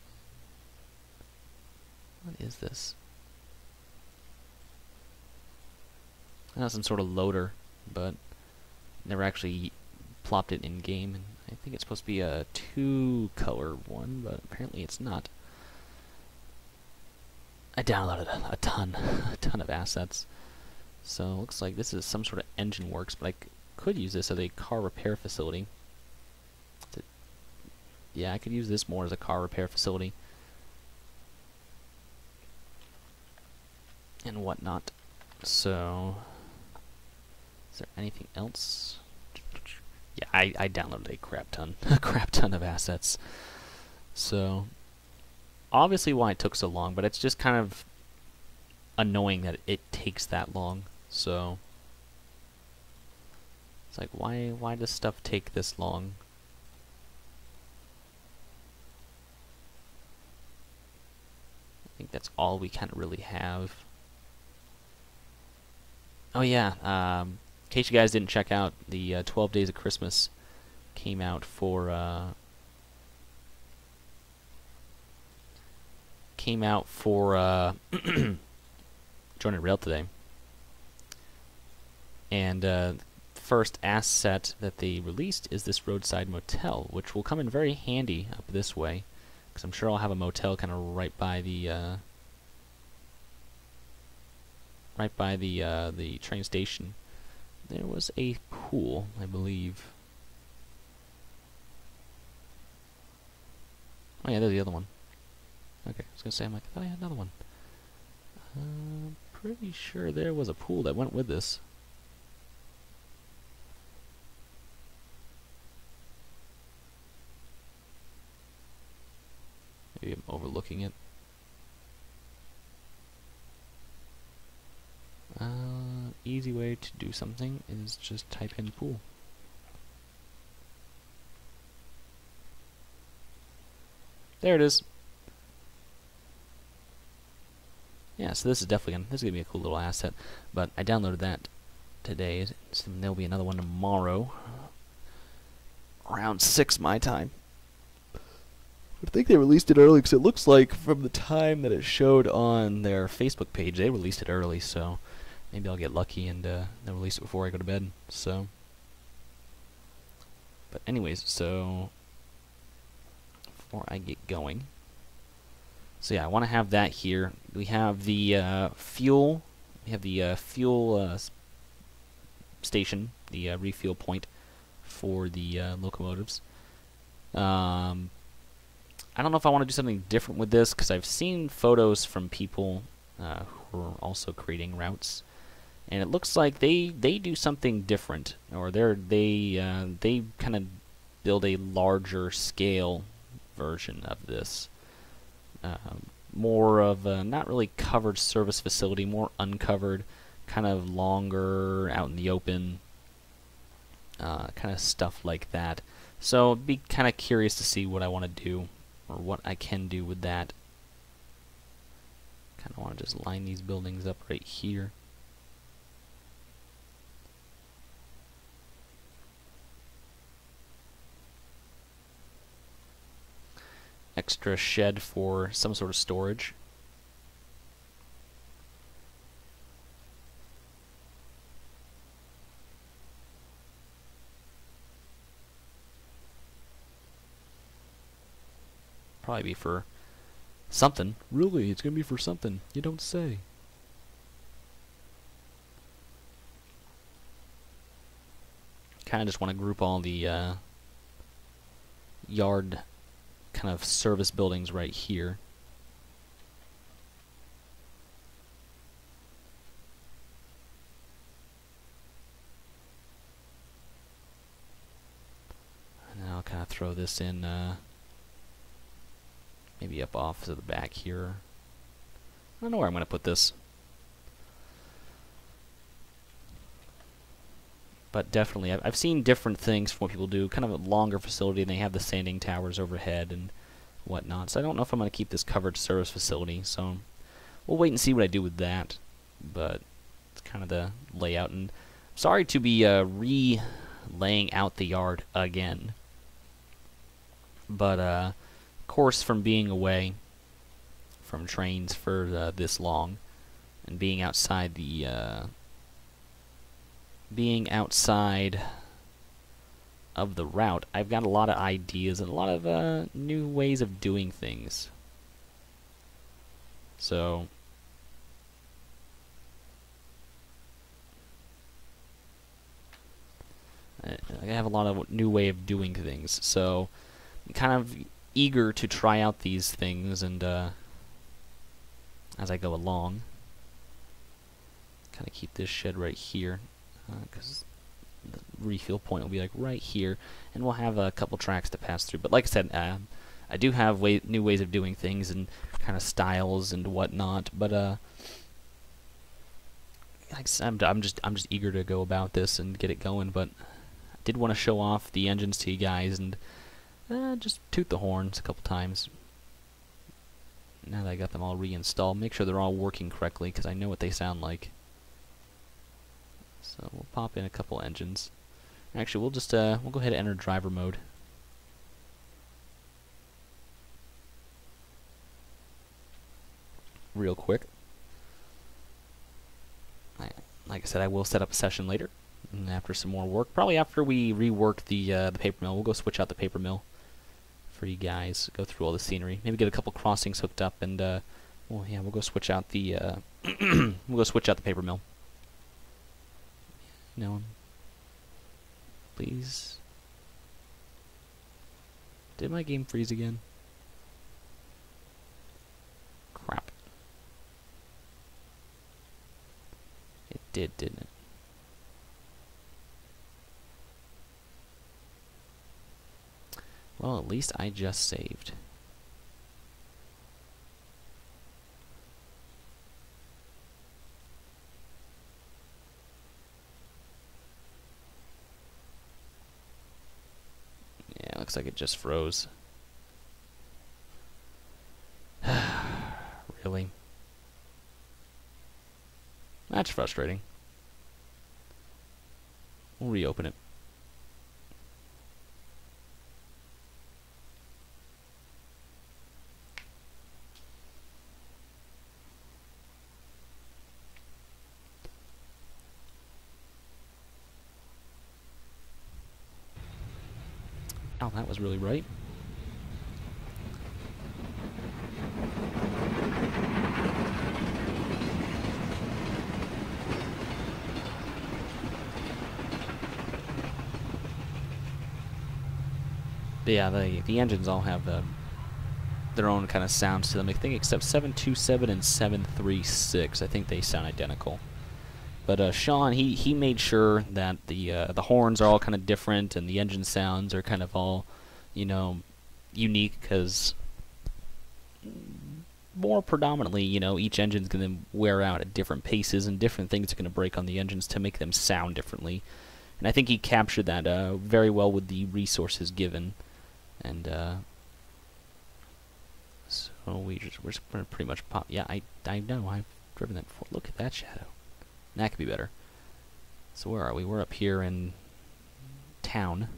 What is this? I know some sort of loader, but never actually plopped it in game. And I think it's supposed to be a 2-color one, but apparently it's not. I downloaded a ton of assets. So it looks like this is some sort of engine works, but I could use this as a car repair facility. Yeah, I could use this more as a car repair facility. And whatnot. So, is there anything else? Yeah, I downloaded a crap ton of assets. So, obviously why it took so long, but it's just kind of annoying that it takes that long. So, it's like, why does stuff take this long? I think that's all we kind of really have. Oh yeah, in case you guys didn't check out, the 12 Days of Christmas came out for Joining Rail today. And first asset that they released is this roadside motel, which will come in very handy up this way, because I'm sure I'll have a motel kind of right by the train station. There was a pool, I believe. Oh yeah, there's the other one. Okay, I was gonna say, I'm like, I thought I had another one. Pretty sure there was a pool that went with this. Maybe I'm overlooking it. Easy way to do something is just type in pool. There it is. Yeah, so this is definitely gonna be a cool little asset. But I downloaded that today. So there'll be another one tomorrow, around 6 my time. I think they released it early because it looks like from the time that it showed on their Facebook page, they released it early. So maybe I'll get lucky and they'll release it before I go to bed. So, but anyways, so before I get going. So yeah, I want to have that here. We have the fuel. We have the fuel station, the refuel point for the locomotives. I don't know if I want to do something different with this because I've seen photos from people who are also creating routes, and it looks like they do something different, or they kind of build a larger scale version of this. More of a not really covered service facility, more uncovered, kind of longer, out in the open, kind of stuff like that. So I'd be kind of curious to see what I want to do, or what I can do with that. Kind of want to just line these buildings up right here. Extra shed for some sort of storage. Probably be for something. Really, it's gonna be for something. You don't say. Kind of just want to group all the yard kind of service buildings right here. And I'll kind of throw this in maybe up off to the back here. I don't know where I'm going to put this. But definitely, I've seen different things from what people do. Kind of a longer facility, and they have the sanding towers overhead and whatnot. So I don't know if I'm going to keep this covered service facility. So we'll wait and see what I do with that. But it's kind of the layout. And sorry to be re-laying out the yard again. But of course, from being away from trains for this long, and being outside the of the route, I've got a lot of ideas and a lot of new ways of doing things. So I have a lot of new way of doing things. So I'm kind of eager to try out these things, and as I go along, kind of keep this shed right here, because the refuel point will be like right here, and we'll have a couple tracks to pass through. But like I said, I do have new ways of doing things and kind of styles and whatnot. But like I said, I'm just eager to go about this and get it going. But I did want to show off the engines to you guys and just toot the horns a couple times. Now that I got them all reinstalled, make sure they're all working correctly, because I know what they sound like. So we'll pop in a couple engines. Actually, we'll just we'll go ahead and enter driver mode. Real quick. Like I said, I will set up a session later, and after some more work, probably after we rework the paper mill, we'll go switch out the paper mill for you guys. Go through all the scenery, maybe get a couple crossings hooked up, and well, yeah, we'll go switch out the we'll go switch out the paper mill. No, please. Did my game freeze again? Crap. It did, didn't it? Well, at least I just saved. Yeah, looks like it just froze. Really? That's frustrating. We'll reopen it. Oh, that was really bright. But yeah, the engines all have their own kind of sounds to them. I think except 727 and 736. I think they sound identical. But Sean, he made sure that the horns are all kind of different and the engine sounds are kind of all, you know, unique, because more predominantly, you know, each engine's going to wear out at different paces and different things are going to break on the engines to make them sound differently. And I think he captured that very well with the resources given. And so we're just going to pretty much pop. Yeah, I know, I've driven that before. Look at that shadow. That could be better. So where are we? We're up here in town,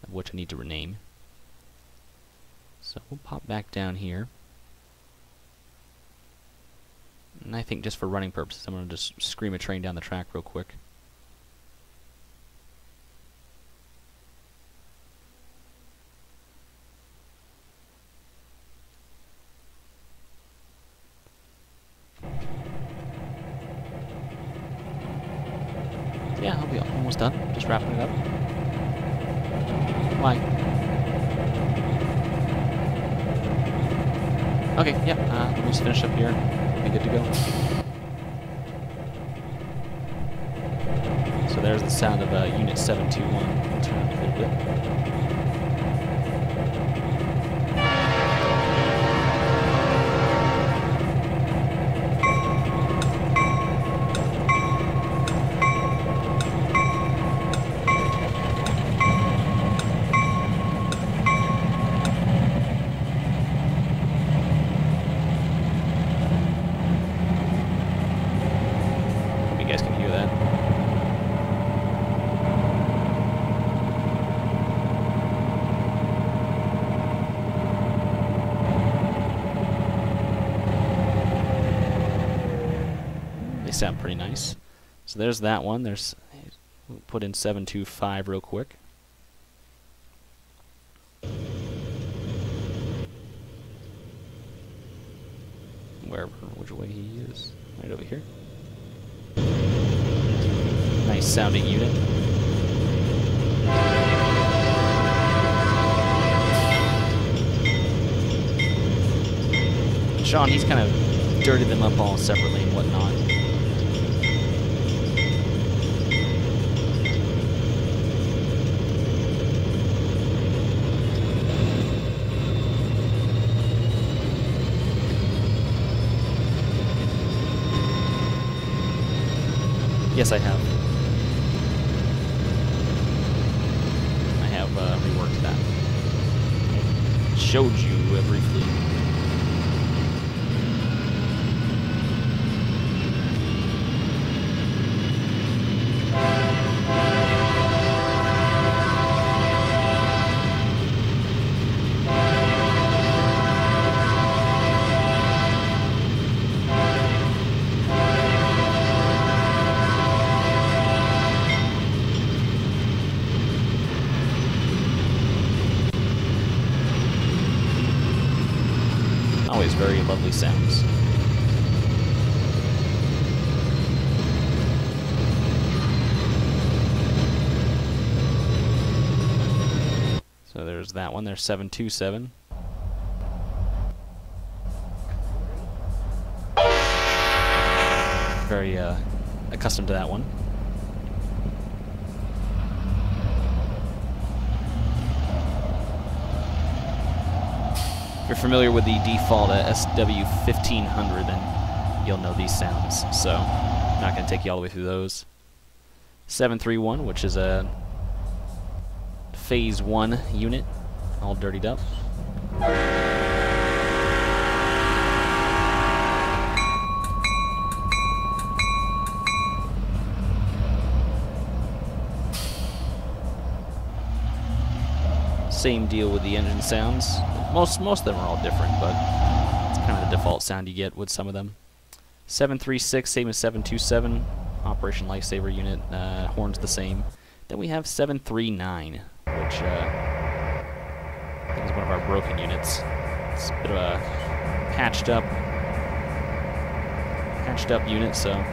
which I need to rename. So we'll pop back down here. And I think just for running purposes, I'm going to just scream a train down the track real quick. Yeah, I'll be almost done. Just wrapping it up. Why? Okay, yeah, let me just finish up here. Be good to go. So there's the sound of Unit 721. We'll turn it up a little bit. Sound pretty nice. So there's that one. There's, we'll put in 725 real quick. Which way he is. Right over here. Nice sounding unit. Sean, he's kind of dirtied them up all separately and whatnot. Yes, I have. I have reworked that. I showed you briefly. Always very lovely sounds. So there's that one. There's 727. Very accustomed to that one. If you're familiar with the default SW1500, then you'll know these sounds. So I'm not going to take you all the way through those. 731, which is a Phase 1 unit, all dirtied up. Same deal with the engine sounds. Most of them are all different, but it's kind of the default sound you get with some of them. 736, same as 727, Operation Lifesaver unit, horns the same. Then we have 739, which I think is one of our broken units. It's a bit of a patched up unit, so.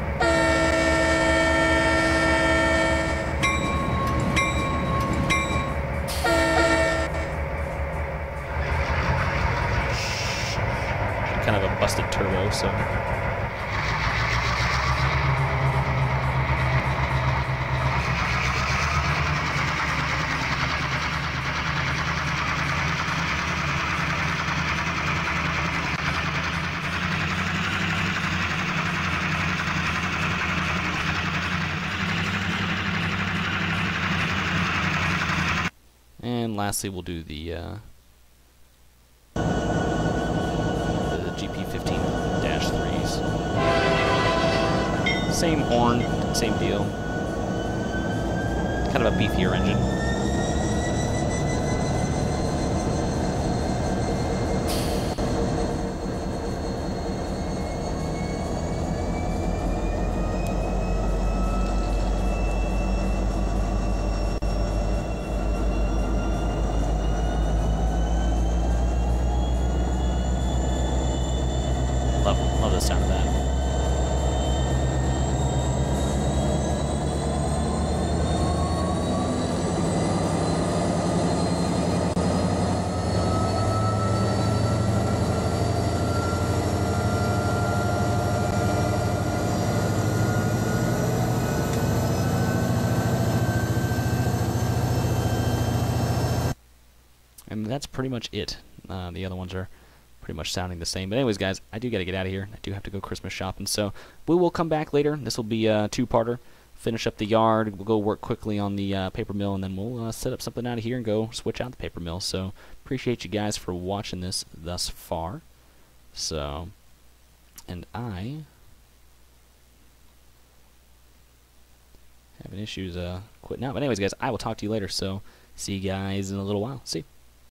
busted turbo, so. And lastly, we'll do the GP15-3s. Same horn, same deal. Kind of a beefier engine. Love the sound of that. And that's pretty much it. The other ones are pretty much sounding the same. But anyways, guys, I do got to get out of here. I do have to go Christmas shopping. So we will come back later. This will be a two-parter. Finish up the yard. We'll go work quickly on the paper mill, and then we'll set up something out of here and go switch out the paper mill. So appreciate you guys for watching this thus far. So, and I having issues quitting out. But anyways, guys, I will talk to you later. So see you guys in a little while. See you.